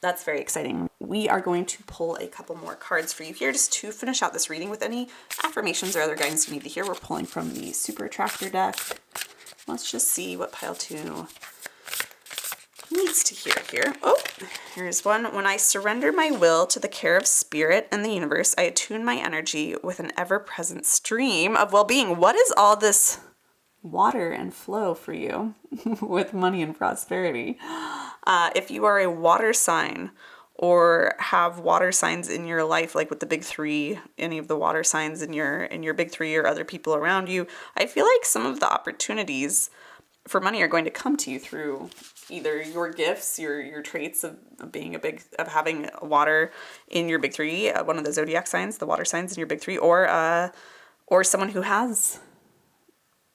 that's very exciting. We are going to pull a couple more cards for you here just to finish out this reading with any affirmations or other guidance you need to hear. We're pulling from the Super Attractor deck. Let's just see what pile 2 needs to hear here. Oh, here's one. When I surrender my will to the care of spirit and the universe, I attune my energy with an ever-present stream of well-being. What is all this water and flow for you with money and prosperity? If you are a water sign or have water signs in your life, like with the big 3, any of the water signs in your big 3 or other people around you, I feel like some of the opportunities for money are going to come to you through either your gifts, your traits of having water in your big 3, one of the zodiac signs, the water signs in your big 3, or someone who has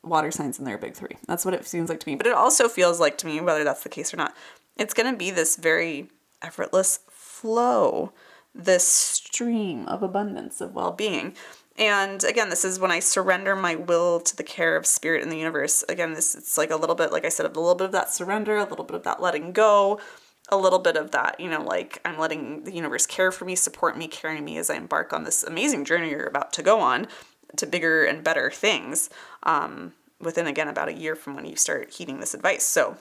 water signs in their big 3. That's what it seems like to me. But it also feels like to me, whether that's the case or not, it's going to be this very effortless flow, this stream of abundance, of well-being. And again, this is when I surrender my will to the care of spirit in the universe. Again, it's like a little bit, like I said, a little bit of that surrender, a little bit of that letting go, a little bit of that, like I'm letting the universe care for me, support me, carry me as I embark on this amazing journey you're about to go on to bigger and better things within, again, about a year from when you start heeding this advice. So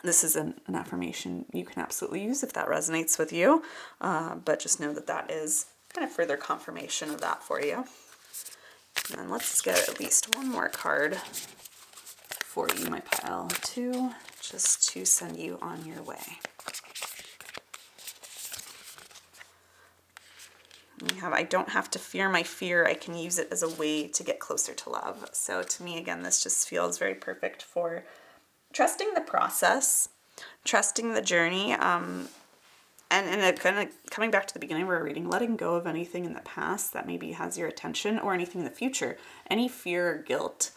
this is an affirmation you can absolutely use if that resonates with you. But just know that is kind of further confirmation of that for you. And then let's get at least one more card for you, my pile 2, just to send you on your way. We have, I don't have to fear my fear. I can use it as a way to get closer to love. So to me, again, this just feels very perfect for trusting the process, trusting the journey, and it kind of coming back to the beginning of our reading, letting go of anything in the past that maybe has your attention or anything in the future, any fear or guilt.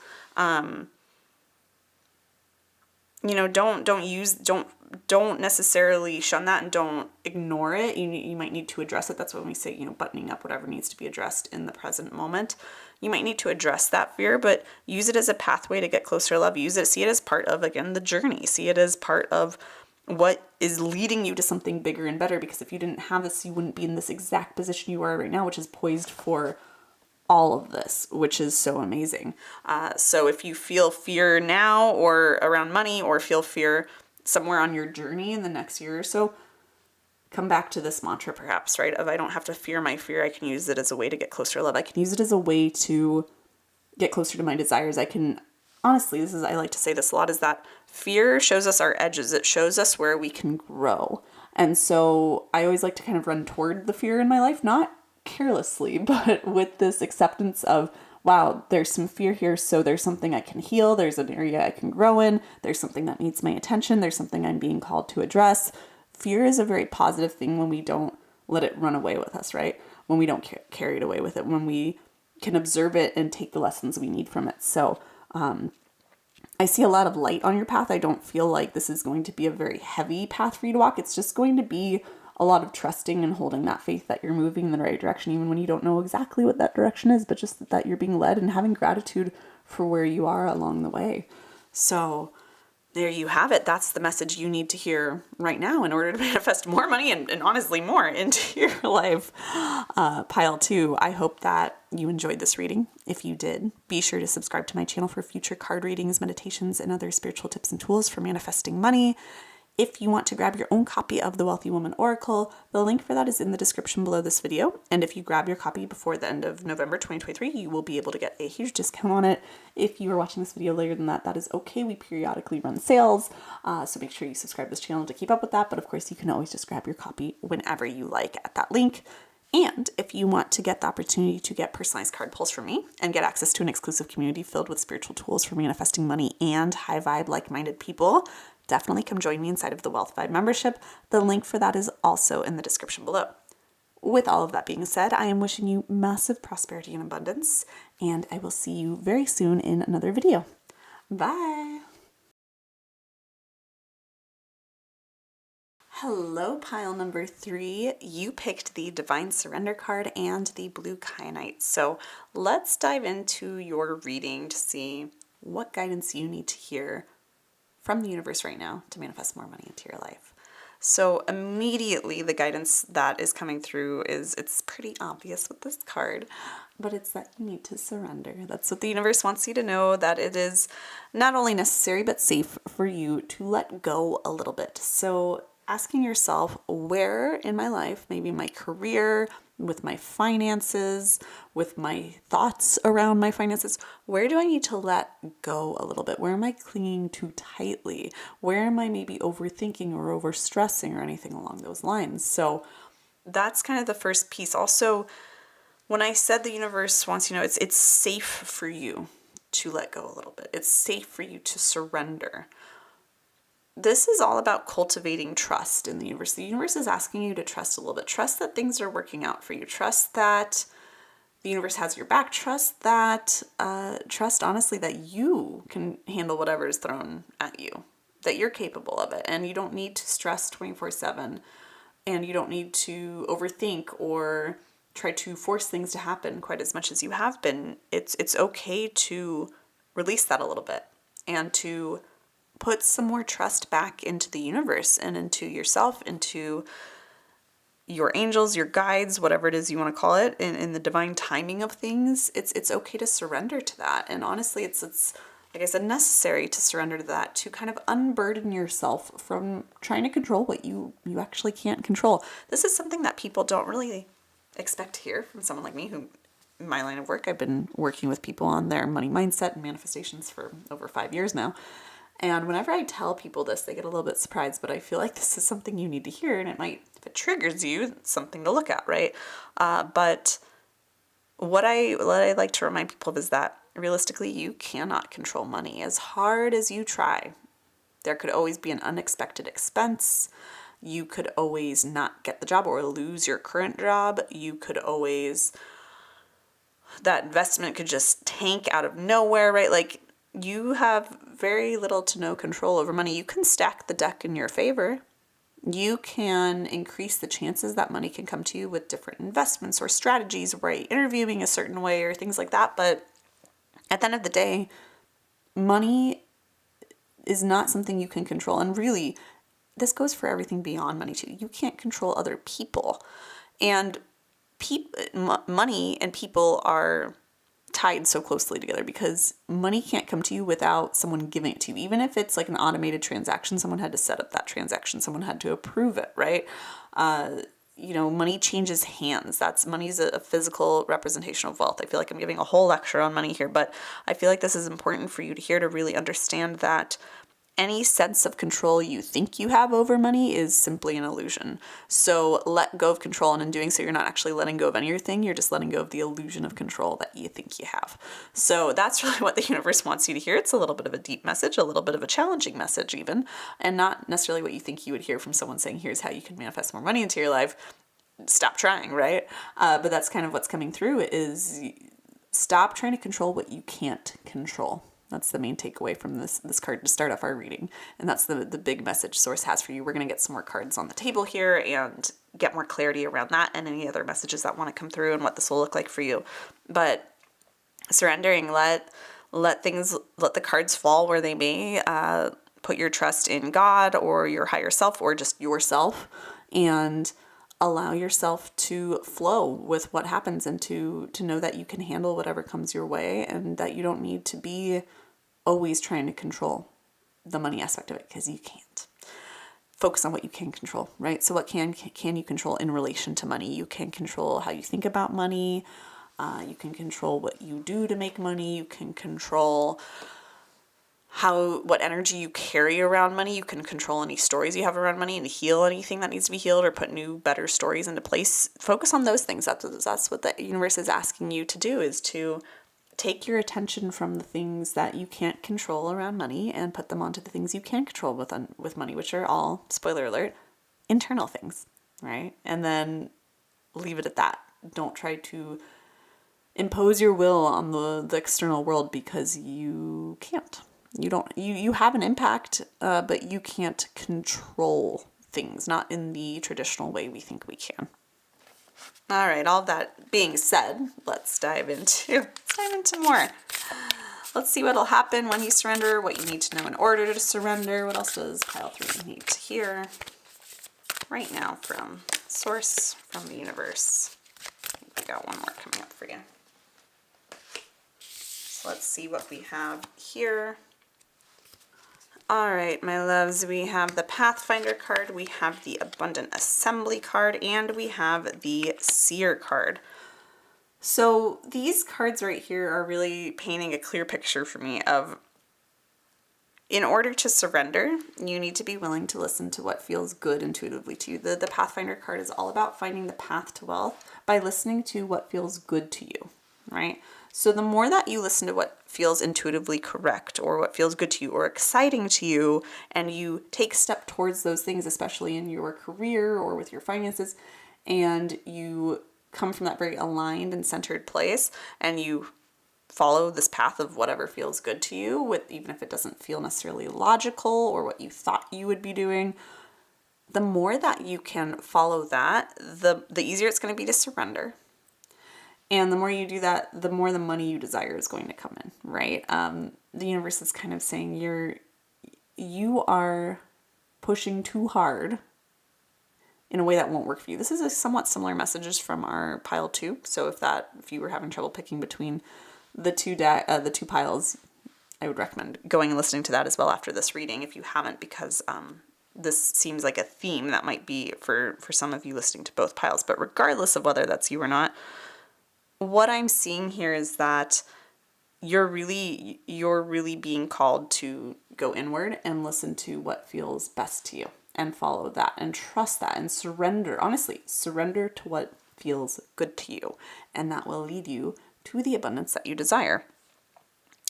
Don't necessarily shun that and don't ignore it. You might need to address it. That's when we say, buttoning up whatever needs to be addressed in the present moment. You might need to address that fear, but use it as a pathway to get closer to love. See it as part of, again, the journey. See it as part of what is leading you to something bigger and better, because if you didn't have this, you wouldn't be in this exact position you are right now, which is poised for all of this, which is so amazing. So if you feel fear now or around money, or feel fear somewhere on your journey in the next year or so, come back to this mantra perhaps, right? Of I don't have to fear my fear. I can use it as a way to get closer to love. I can use it as a way to get closer to my desires. I can, honestly, I like to say this a lot, is that fear shows us our edges. It shows us where we can grow. And so I always like to kind of run toward the fear in my life, not carelessly, but with this acceptance of, wow, there's some fear here, so there's something I can heal, there's an area I can grow in, there's something that needs my attention, there's something I'm being called to address. Fear is a very positive thing when we don't let it run away with us, right? When we don't carry it away with it, when we can observe it and take the lessons we need from it. So I see a lot of light on your path. I don't feel like this is going to be a very heavy path for you to walk. It's just going to be a lot of trusting and holding that faith that you're moving in the right direction, even when you don't know exactly what that direction is, but just that you're being led and having gratitude for where you are along the way. So there you have it. That's the message you need to hear right now in order to manifest more money and honestly more into your life. Pile 2, I hope that you enjoyed this reading. If you did, be sure to subscribe to my channel for future card readings, meditations, and other spiritual tips and tools for manifesting money. If you want to grab your own copy of the Wealthy Woman Oracle, the link for that is in the description below this video. And if you grab your copy before the end of November 2023, you will be able to get a huge discount on it. If you are watching this video later than that, that is okay. We periodically run sales, so make sure you subscribe to this channel to keep up with that. But of course, you can always just grab your copy whenever you like at that link. And if you want to get the opportunity to get personalized card pulls from me and get access to an exclusive community filled with spiritual tools for manifesting money and high vibe like-minded people, definitely come join me inside of the Wealth Vibe membership. The link for that is also in the description below. With all of that being said, I am wishing you massive prosperity and abundance, and I will see you very soon in another video. Bye! Hello, pile number 3. You picked the Divine Surrender card and the Blue Kyanite. So let's dive into your reading to see what guidance you need to hear from the universe right now to manifest more money into your life. So immediately the guidance that is coming through it's pretty obvious with this card, but it's that you need to surrender. That's what the universe wants you to know, that it is not only necessary but safe for you to let go a little bit. So asking yourself, where in my life, maybe my career, with my finances, with my thoughts around my finances, where do I need to let go a little bit? Where am I clinging too tightly? Where am I maybe overthinking or overstressing or anything along those lines? So that's kind of the first piece. Also, when I said the universe wants you to know, it's safe for you to let go a little bit. It's safe for you to surrender. This is all about cultivating trust in the universe. The universe is asking you to trust a little bit. Trust that things are working out for you. Trust that the universe has your back. Trust that, trust honestly that you can handle whatever is thrown at you, that you're capable of it. And you don't need to stress 24/7, and you don't need to overthink or try to force things to happen quite as much as you have been. It's okay to release that a little bit and to put some more trust back into the universe and into yourself, into your angels, your guides, whatever it is you want to call it, in the divine timing of things. It's okay to surrender to that. And honestly, it's like I said, necessary to surrender to that, to kind of unburden yourself from trying to control what you actually can't control. This is something that people don't really expect to hear from someone like me, who, in my line of work, I've been working with people on their money mindset and manifestations for over 5 years now. And whenever I tell people this, they get a little bit surprised, but I feel like this is something you need to hear, and it might, if it triggers you, it's something to look at, right? But what I like to remind people of is that realistically, you cannot control money as hard as you try. There could always be an unexpected expense. You could always not get the job or lose your current job. You could always, that investment could just tank out of nowhere, right? Like, you have very little to no control over money. You can stack the deck in your favor. You can increase the chances that money can come to you with different investments or strategies, right? Interviewing a certain way or things like that. But at the end of the day, money is not something you can control. And really, this goes for everything beyond money too. You can't control other people. And money and people are tied so closely together because money can't come to you without someone giving it to you. Even if it's like an automated transaction, someone had to set up that transaction, someone had to approve it, right? Money changes hands. Money's a physical representation of wealth. I feel like I'm giving a whole lecture on money here, but I feel like this is important for you to hear, to really understand that any sense of control you think you have over money is simply an illusion. So let go of control, and in doing so, you're not actually letting go of anything. You're just letting go of the illusion of control that you think you have. So that's really what the universe wants you to hear. It's a little bit of a deep message, a little bit of a challenging message even, and not necessarily what you think you would hear from someone saying, here's how you can manifest more money into your life. Stop trying, right? But that's kind of what's coming through, is stop trying to control what you can't control. That's the main takeaway from this card to start off our reading. And that's the big message Source has for you. We're going to get some more cards on the table here and get more clarity around that and any other messages that want to come through and what this will look like for you. But surrendering, let the cards fall where they may. Put your trust in God or your higher self or just yourself, and allow yourself to flow with what happens, and to know that you can handle whatever comes your way, and that you don't need to be always trying to control the money aspect of it, because you can't. Focus on what you can control, right? So what can you control in relation to money? You can control how you think about money. You can control what you do to make money. You can control what energy you carry around money. You can control any stories you have around money and heal anything that needs to be healed, or put new, better stories into place. Focus on those things. That's what the universe is asking you to do, is to take your attention from the things that you can't control around money and put them onto the things you can control with money, which are all, spoiler alert, internal things, right? And then leave it at that. Don't try to impose your will on the external world, because you can't. You have an impact, but you can't control things, not in the traditional way we think we can. All right, all that being said, let's dive into more. Let's see what'll happen when you surrender, what you need to know in order to surrender. What else does pile 3 need to hear right now from Source, from the universe? I think we got one more coming up for you. So let's see what we have here. All right, my loves, we have the Pathfinder card, we have the Abundant Assembly card, and we have the Seer card. So these cards right here are really painting a clear picture for me of, in order to surrender, you need to be willing to listen to what feels good intuitively to you. The Pathfinder card is all about finding the path to wealth by listening to what feels good to you, right? So the more that you listen to what feels intuitively correct, or what feels good to you or exciting to you, and you take a step towards those things, especially in your career or with your finances, and you come from that very aligned and centered place, and you follow this path of whatever feels good to you, even if it doesn't feel necessarily logical or what you thought you would be doing, the more that you can follow that, the easier it's going to be to surrender. And the more you do that, the more the money you desire is going to come in, right? The universe is kind of saying you are pushing too hard in a way that won't work for you. This is a somewhat similar messages from our pile 2. So if you were having trouble picking between the two piles, I would recommend going and listening to that as well after this reading if you haven't, because this seems like a theme that might be for some of you listening to both piles. But regardless of whether that's you or not, what I'm seeing here is that you're really being called to go inward and listen to what feels best to you, and follow that, and trust that, and surrender. Honestly, surrender to what feels good to you, and that will lead you to the abundance that you desire.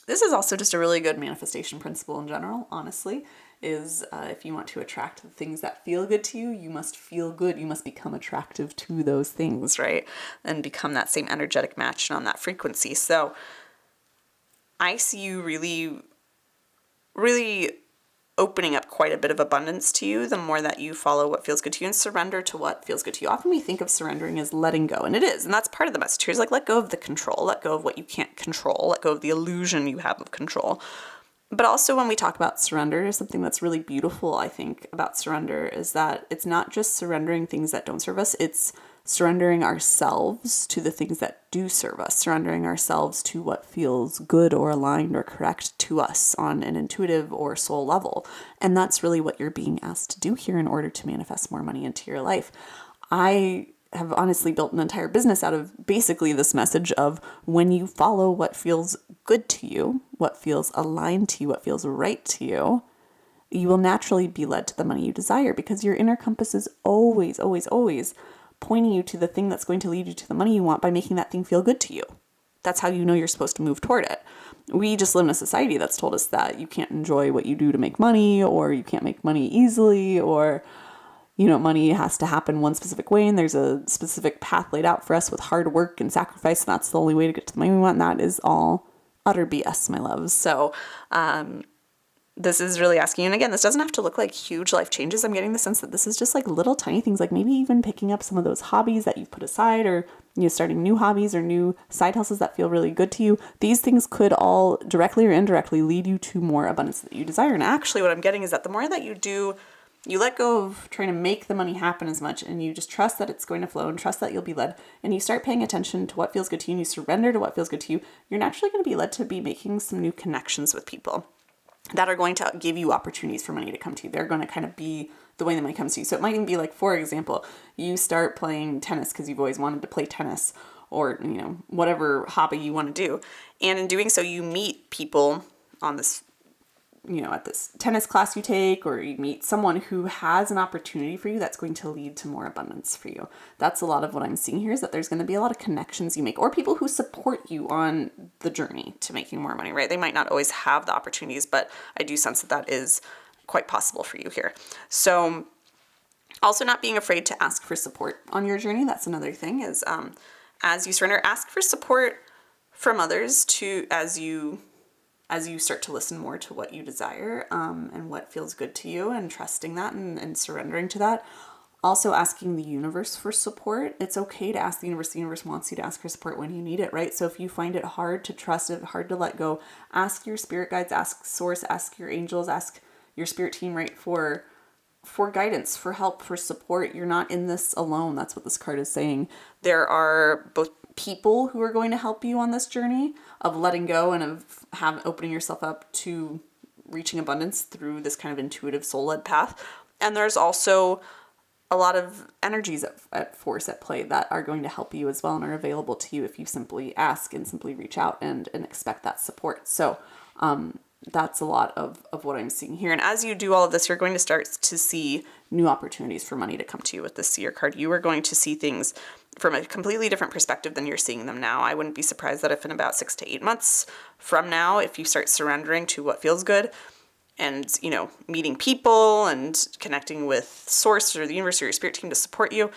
This is also just a really good manifestation principle in general, honestly, is if you want to attract the things that feel good to you, you must feel good. You must become attractive to those things, right? And become that same energetic match and on that frequency. So I see you really, really opening up quite a bit of abundance to you the more that you follow what feels good to you and surrender to what feels good to you. Often we think of surrendering as letting go, and it is, and that's part of the message here, is like, let go of the control, let go of what you can't control, let go of the illusion you have of control. But also when we talk about surrender, something that's really beautiful, I think, about surrender is that it's not just surrendering things that don't serve us, it's surrendering ourselves to the things that do serve us, surrendering ourselves to what feels good or aligned or correct to us on an intuitive or soul level. And that's really what you're being asked to do here in order to manifest more money into your life. I have honestly built an entire business out of basically this message of when you follow what feels good to you, what feels aligned to you, what feels right to you, you will naturally be led to the money you desire, because your inner compass is always, always, always pointing you to the thing that's going to lead you to the money you want by making that thing feel good to you. That's how you know you're supposed to move toward it. We just live in a society that's told us that you can't enjoy what you do to make money, or you can't make money easily, or, you know, money has to happen one specific way, and there's a specific path laid out for us with hard work and sacrifice, and that's the only way to get to the money we want. And that is all utter BS, my loves. So, this is really asking, and again, this doesn't have to look like huge life changes. I'm getting the sense that this is just like little tiny things, like maybe even picking up some of those hobbies that you've put aside, or, you know, starting new hobbies or new side hustles that feel really good to you. These things could all directly or indirectly lead you to more abundance that you desire. And actually what I'm getting is that the more that you do, you let go of trying to make the money happen as much, and you just trust that it's going to flow and trust that you'll be led, and you start paying attention to what feels good to you, and you surrender to what feels good to you, you're naturally going to be led to be making some new connections with people that are going to give you opportunities for money to come to you. They're going to kind of be the way the money comes to you. So it might even be like, for example, you start playing tennis because you've always wanted to play tennis, or, you know, whatever hobby you want to do. And in doing so, you meet people on this, you know, at this tennis class you take, or you meet someone who has an opportunity for you that's going to lead to more abundance for you. That's a lot of what I'm seeing here, is that there's going to be a lot of connections you make, or people who support you on the journey to making more money, right? They might not always have the opportunities, but I do sense that that is quite possible for you here. So also not being afraid to ask for support on your journey. That's another thing, is as you surrender, ask for support from others as you start to listen more to what you desire, and what feels good to you, and trusting that and surrendering to that. Also asking the universe for support. It's okay to ask the universe. The universe wants you to ask for support when you need it, right? So if you find it hard to trust it, hard to let go, ask your spirit guides, ask source, ask your angels, ask your spirit team, right, for guidance, for help, for support. You're not in this alone. That's what this card is saying. There are both people who are going to help you on this journey of letting go and of opening yourself up to reaching abundance through this kind of intuitive soul-led path. And there's also a lot of energies at force at play that are going to help you as well, and are available to you if you simply ask and simply reach out and expect that support. So that's a lot of what I'm seeing here. And as you do all of this, you're going to start to see new opportunities for money to come to you with the Seer card. You are going to see things from a completely different perspective than you're seeing them now. I wouldn't be surprised that if in about 6 to 8 months from now, if you start surrendering to what feels good, and, you know, meeting people and connecting with source or the universe or your spirit team to support you,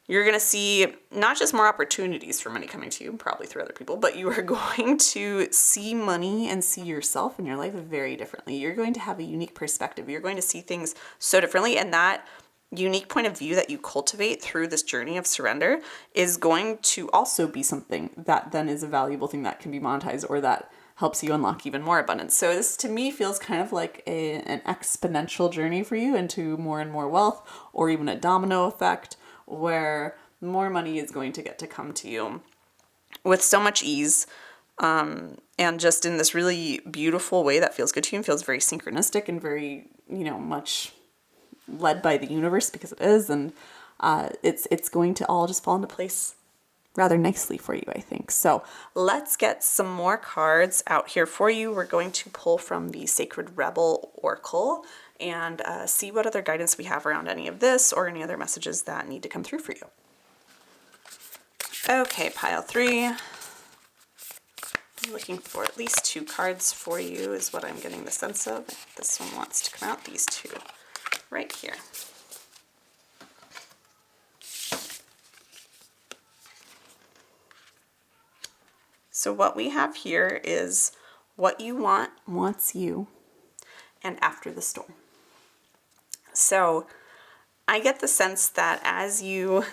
you're going to see not just more opportunities for money coming to you, probably through other people, but you are going to see money and see yourself in your life very differently. You're going to have a unique perspective. You're going to see things so differently, and that unique point of view that you cultivate through this journey of surrender is going to also be something that then is a valuable thing that can be monetized, or that helps you unlock even more abundance. So this to me feels kind of like an exponential journey for you into more and more wealth, or even a domino effect, where more money is going to get to come to you with so much ease, and just in this really beautiful way that feels good to you and feels very synchronistic and very, you know, much led by the universe, because it is, and it's going to all just fall into place rather nicely for you, I think. So let's get some more cards out here for you. We're going to pull from the Sacred Rebel Oracle and see what other guidance we have around any of this, or any other messages that need to come through for you. Okay, pile 3. I'm looking for at least 2 cards for you is what I'm getting the sense of. This one wants to come out, these 2 right here. So what we have here is what you want wants you, and after the storm. So I get the sense that as you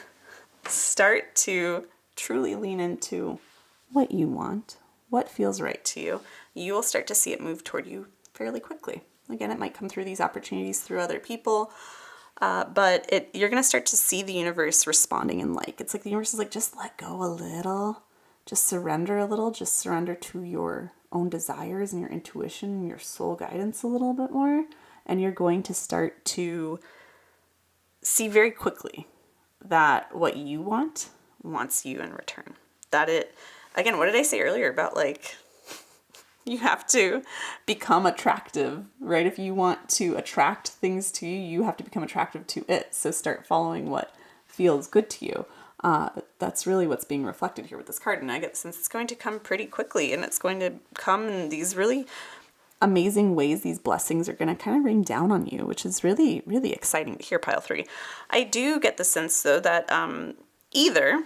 start to truly lean into what you want, what feels right to you, you will start to see it move toward you fairly quickly. Again, it might come through these opportunities through other people, But you're going to start to see the universe responding in like. It's like the universe is like, just let go a little. Just surrender a little. Just surrender to your own desires and your intuition and your soul guidance a little bit more. And you're going to start to see very quickly that what you want wants you in return. Again, what did I say earlier about like, you have to become attractive, right? If you want to attract things to you, you have to become attractive to it. So start following what feels good to you. That's really what's being reflected here with this card. And I get the sense it's going to come pretty quickly, and it's going to come in these really amazing ways. These blessings are going to kind of rain down on you, which is really, really exciting to hear, pile 3. I do get the sense, though, that either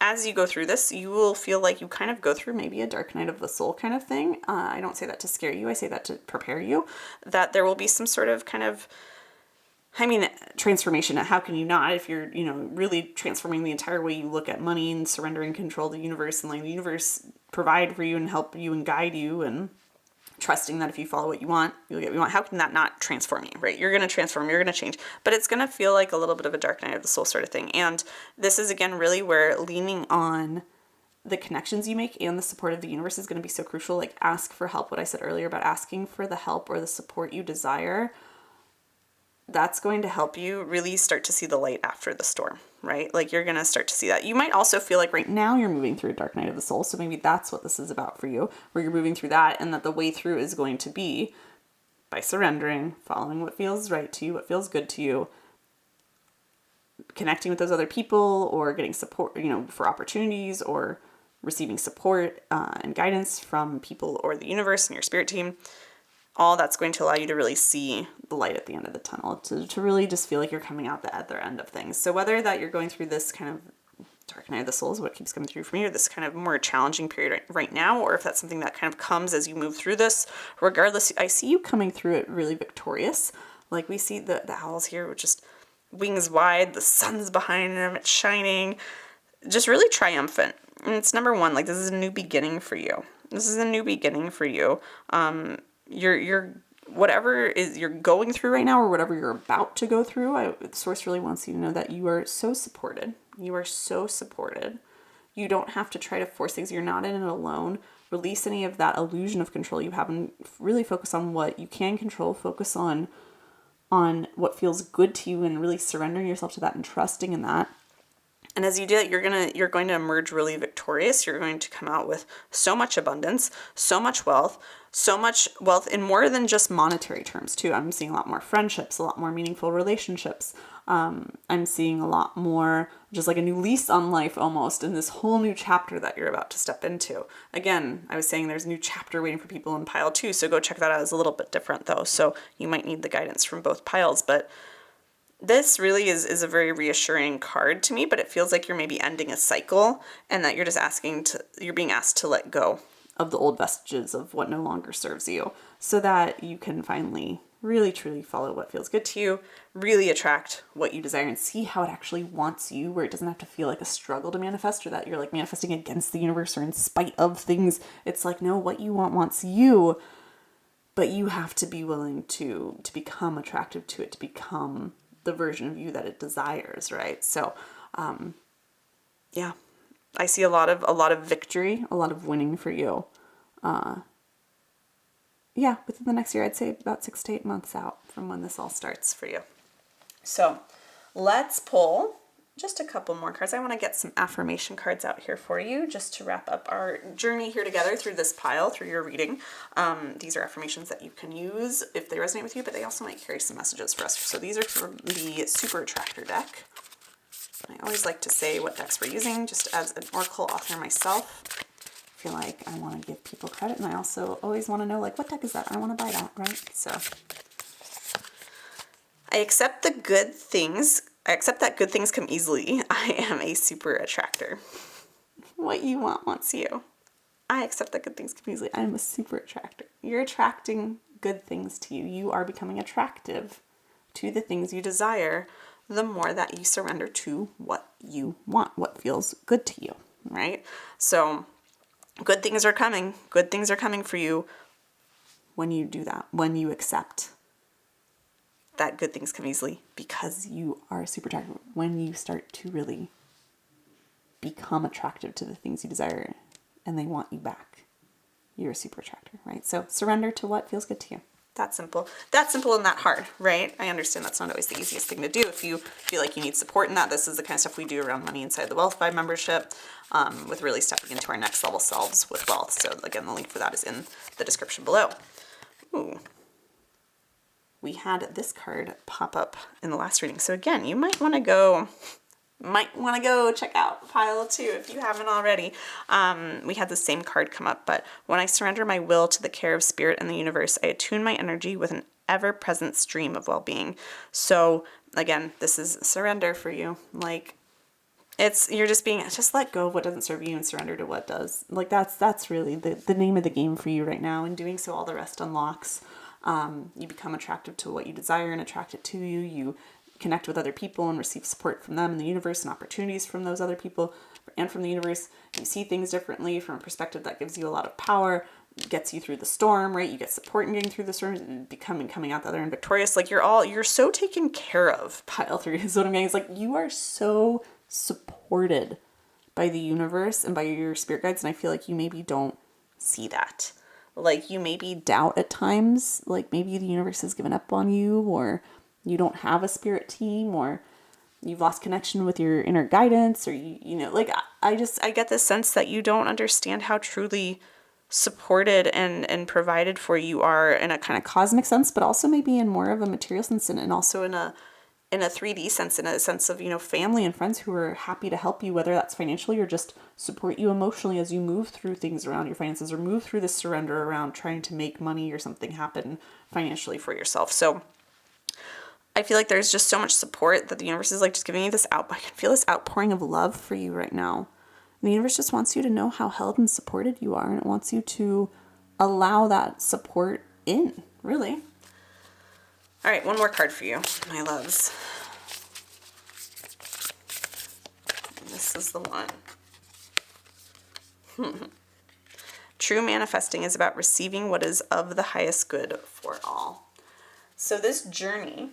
as you go through this, you will feel like you kind of go through maybe a dark night of the soul kind of thing. I don't say that to scare you. I say that to prepare you, that there will be some sort of kind of, transformation. How can you not, if you're, really transforming the entire way you look at money and surrendering control to the universe and letting the universe provide for you and help you and guide you and trusting that if you follow what you want, you'll get what you want. How can that not transform you, right? You're going to transform, you're going to change, but it's going to feel like a little bit of a dark night of the soul sort of thing. And this is, again, really where leaning on the connections you make and the support of the universe is going to be so crucial. Like, ask for help. What I said earlier about asking for the help or the support you desire, that's going to help you really start to see the light after the storm, right? Like, you're going to start to see that. You might also feel like right now you're moving through a dark night of the soul. So maybe that's what this is about for you, where you're moving through that, and that the way through is going to be by surrendering, following what feels right to you, what feels good to you, connecting with those other people, or getting support, for opportunities, or receiving support and guidance from people or the universe and your spirit team. All that's going to allow you to really see the light at the end of the tunnel, to really just feel like you're coming out the other end of things. So whether that you're going through this kind of dark night of the soul is what keeps coming through for me, or this kind of more challenging period right now, or if that's something that kind of comes as you move through this, regardless, I see you coming through it really victorious. Like, we see the owls here with just wings wide, the sun's behind them, it's shining, just really triumphant. And it's number one, like, this is a new beginning for you. This is a new beginning for you. You're whatever is you're going through right now, or whatever you're about to go through, the source really wants you to know that you are so supported. You are so supported. You don't have to try to force things. You're not in it alone. Release any of that illusion of control you have, and really focus on what you can control. Focus on what feels good to you, and really surrendering yourself to that and trusting in that. And as you do that, you're going to emerge really victorious. You're going to come out with so much abundance, so much wealth in more than just monetary terms too. I'm seeing a lot more friendships, a lot more meaningful relationships. I'm seeing a lot more, just like a new lease on life almost, in this whole new chapter that you're about to step into. Again, I was saying there's a new chapter waiting for people in pile 2, so go check that out. It's a little bit different though, so you might need the guidance from both piles, but this really is a very reassuring card to me, but it feels like you're maybe ending a cycle, and that you're just you're being asked to let go of the old vestiges of what no longer serves you, so that you can finally really truly follow what feels good to you, really attract what you desire, and see how it actually wants you, where it doesn't have to feel like a struggle to manifest, or that you're like manifesting against the universe or in spite of things. It's like, no, what you want wants you, but you have to be willing to become attractive to it, to become the version of you that it desires, right? So, yeah, I see a lot of victory, a lot of winning for you. Within the next year, I'd say about 6 to 8 months out from when this all starts for you. So let's pull just a couple more cards. I want to get some affirmation cards out here for you, just to wrap up our journey here together through this pile, through your reading. These are affirmations that you can use if they resonate with you, but they also might carry some messages for us. So these are from the Super Attractor deck. I always like to say what decks we're using, just as an Oracle author myself. I feel like I want to give people credit, and I also always want to know, like, what deck is that? I want to buy that, right? So I accept that good things come easily. I am a super attractor. What you want wants you. I accept that good things come easily. I am a super attractor. You're attracting good things to you. You are becoming attractive to the things you desire the more that you surrender to what you want, what feels good to you, right? So good things are coming. Good things are coming for you when you do that, when you accept that good things come easily because you are super attractive. When you start to really become attractive to the things you desire and they want you back, you're a super attractor, right? So surrender to what feels good to you. That simple. That simple and that hard, right? I understand that's not always the easiest thing to do. If you feel like you need support in that, this is the kind of stuff we do around Money Inside the Wealth Vibe membership, with really stepping into our next level selves with wealth. So again, the link for that is in the description below. Ooh. We had this card pop up in the last reading. So again, you might want to go check out pile 2 if you haven't already. We had the same card come up, but when I surrender my will to the care of spirit and the universe, I attune my energy with an ever-present stream of well-being. So again, this is surrender for you. Like, you're just let go of what doesn't serve you and surrender to what does. Like, that's really the name of the game for you right now. In doing so, all the rest unlocks. You become attractive to what you desire and attract it to you. You connect with other people and receive support from them in the universe and opportunities from those other people and from the universe. You see things differently from a perspective that gives you a lot of power, gets you through the storm, right? You get support in getting through the storm and coming out the other end victorious. Like, you're so taken care of. Pile 3 is what I'm getting. It's like, you are so supported by the universe and by your spirit guides. And I feel like you maybe don't see that. Like, you maybe doubt at times, like maybe the universe has given up on you, or you don't have a spirit team, or you've lost connection with your inner guidance, or I get this sense that you don't understand how truly supported and provided for you are in a kind of cosmic sense, but also maybe in more of a material sense, and also in a 3D sense, in a sense of, family and friends who are happy to help you, whether that's financially or just support you emotionally as you move through things around your finances, or move through this surrender around trying to make money or something happen financially for yourself. So I feel like there's just so much support that the universe is like just giving you this I can feel this outpouring of love for you right now. And the universe just wants you to know how held and supported you are, and it wants you to allow that support in, really. All right, one more card for you, my loves. This is the one. True manifesting is about receiving what is of the highest good for all. So this journey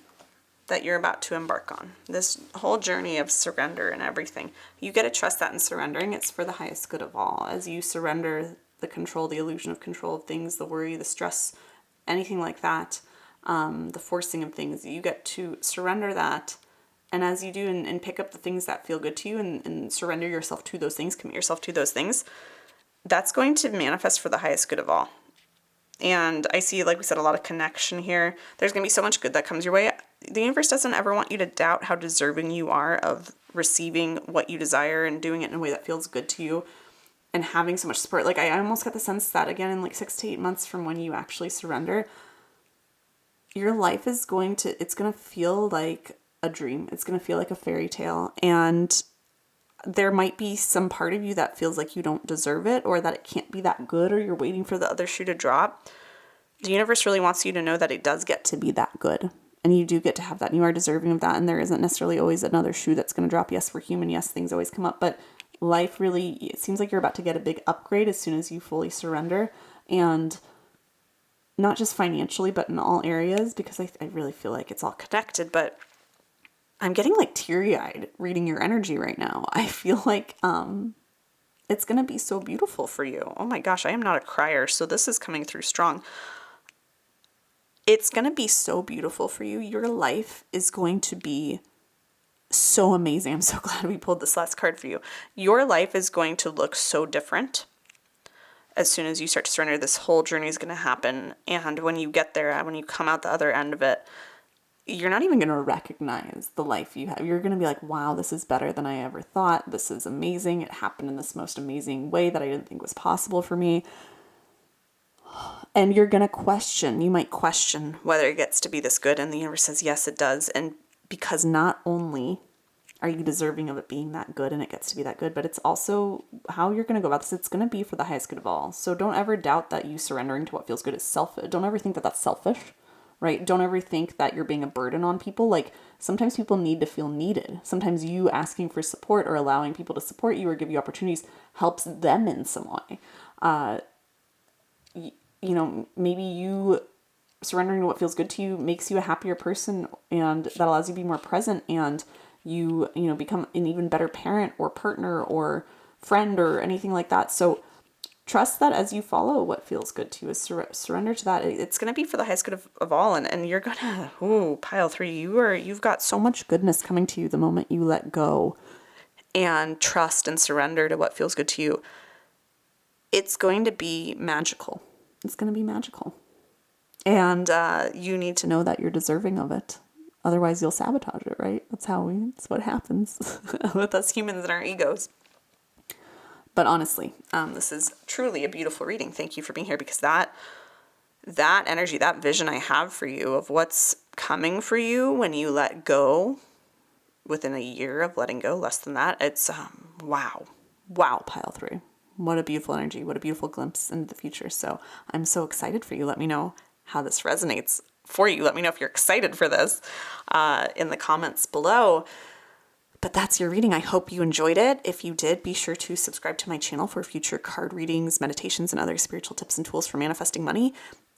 that you're about to embark on, this whole journey of surrender and everything, you get to trust that in surrendering, it's for the highest good of all. As you surrender the control, the illusion of control of things, the worry, the stress, anything like that, the forcing of things, you get to surrender that. And as you do and pick up the things that feel good to you and surrender yourself to those things, commit yourself to those things, that's going to manifest for the highest good of all. And I see, like we said, a lot of connection here. There's going to be so much good that comes your way. The universe doesn't ever want you to doubt how deserving you are of receiving what you desire and doing it in a way that feels good to you and having so much support. Like, I almost got the sense that, again, in like 6 to 8 months from when you actually surrender, your life is going to feel like a dream. It's going to feel like a fairy tale. And there might be some part of you that feels like you don't deserve it, or that it can't be that good, or you're waiting for the other shoe to drop. The universe really wants you to know that it does get to be that good. And you do get to have that. And you are deserving of that. And there isn't necessarily always another shoe that's going to drop. Yes, we're human. Yes, things always come up. But life really, it seems like you're about to get a big upgrade as soon as you fully surrender. And not just financially, but in all areas, because I really feel like it's all connected. But I'm getting like teary-eyed reading your energy right now. I feel like it's going to be so beautiful for you. Oh my gosh, I am not a crier, so this is coming through strong. It's going to be so beautiful for you. Your life is going to be so amazing. I'm so glad we pulled this last card for you. Your life is going to look so different as soon as you start to surrender. This whole journey is going to happen. And when you get there, when you come out the other end of it, you're not even going to recognize the life you have. You're going to be like, wow, this is better than I ever thought. This is amazing. It happened in this most amazing way that I didn't think was possible for me. And you're going to you might question whether it gets to be this good. And the universe says, yes, it does. And because not only are you deserving of it being that good and it gets to be that good, but it's also how you're going to go about this. It's going to be for the highest good of all. So don't ever doubt that you surrendering to what feels good is selfish. Don't ever think that that's selfish. Right? Don't ever think that you're being a burden on people. Like, sometimes people need to feel needed. Sometimes you asking for support or allowing people to support you or give you opportunities helps them in some way. Maybe you surrendering to what feels good to you makes you a happier person, and that allows you to be more present, and you become an even better parent or partner or friend or anything like that. So trust that as you follow what feels good to you, is surrender to that. It's going to be for the highest good of all. And you're going to, pile 3, you've got so much goodness coming to you the moment you let go and trust and surrender to what feels good to you. It's going to be magical. It's going to be magical. And you need to know that you're deserving of it. Otherwise you'll sabotage it, right? That's what happens with us humans and our egos. But honestly, this is truly a beautiful reading. Thank you for being here, because that energy, that vision I have for you of what's coming for you when you let go, within a year of letting go, less than that, it's wow, pile 3. What a beautiful energy. What a beautiful glimpse into the future. So I'm so excited for you. Let me know how this resonates for you. Let me know if you're excited for this in the comments below. But that's your reading. I hope you enjoyed it. If you did, be sure to subscribe to my channel for future card readings, meditations, and other spiritual tips and tools for manifesting money.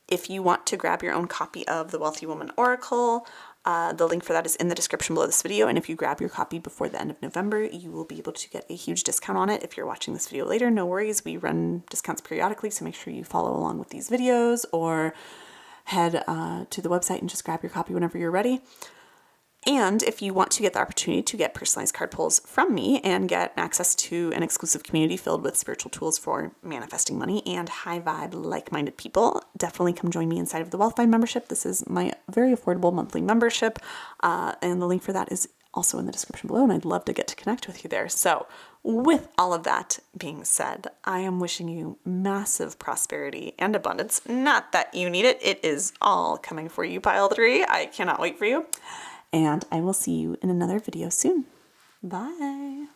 If you want to grab your own copy of The Wealthy Woman Oracle, the link for that is in the description below this video. And if you grab your copy before the end of November, you will be able to get a huge discount on it. If you're watching this video later, no worries. We run discounts periodically, so make sure you follow along with these videos, or head to the website and just grab your copy whenever you're ready. And if you want to get the opportunity to get personalized card pulls from me and get access to an exclusive community filled with spiritual tools for manifesting money and high vibe, like-minded people, definitely come join me inside of the Wealth Find membership. This is my very affordable monthly membership. And the link for that is also in the description below. And I'd love to get to connect with you there. So with all of that being said, I am wishing you massive prosperity and abundance. Not that you need it. It is all coming for you, pile 3. I cannot wait for you. And I will see you in another video soon. Bye.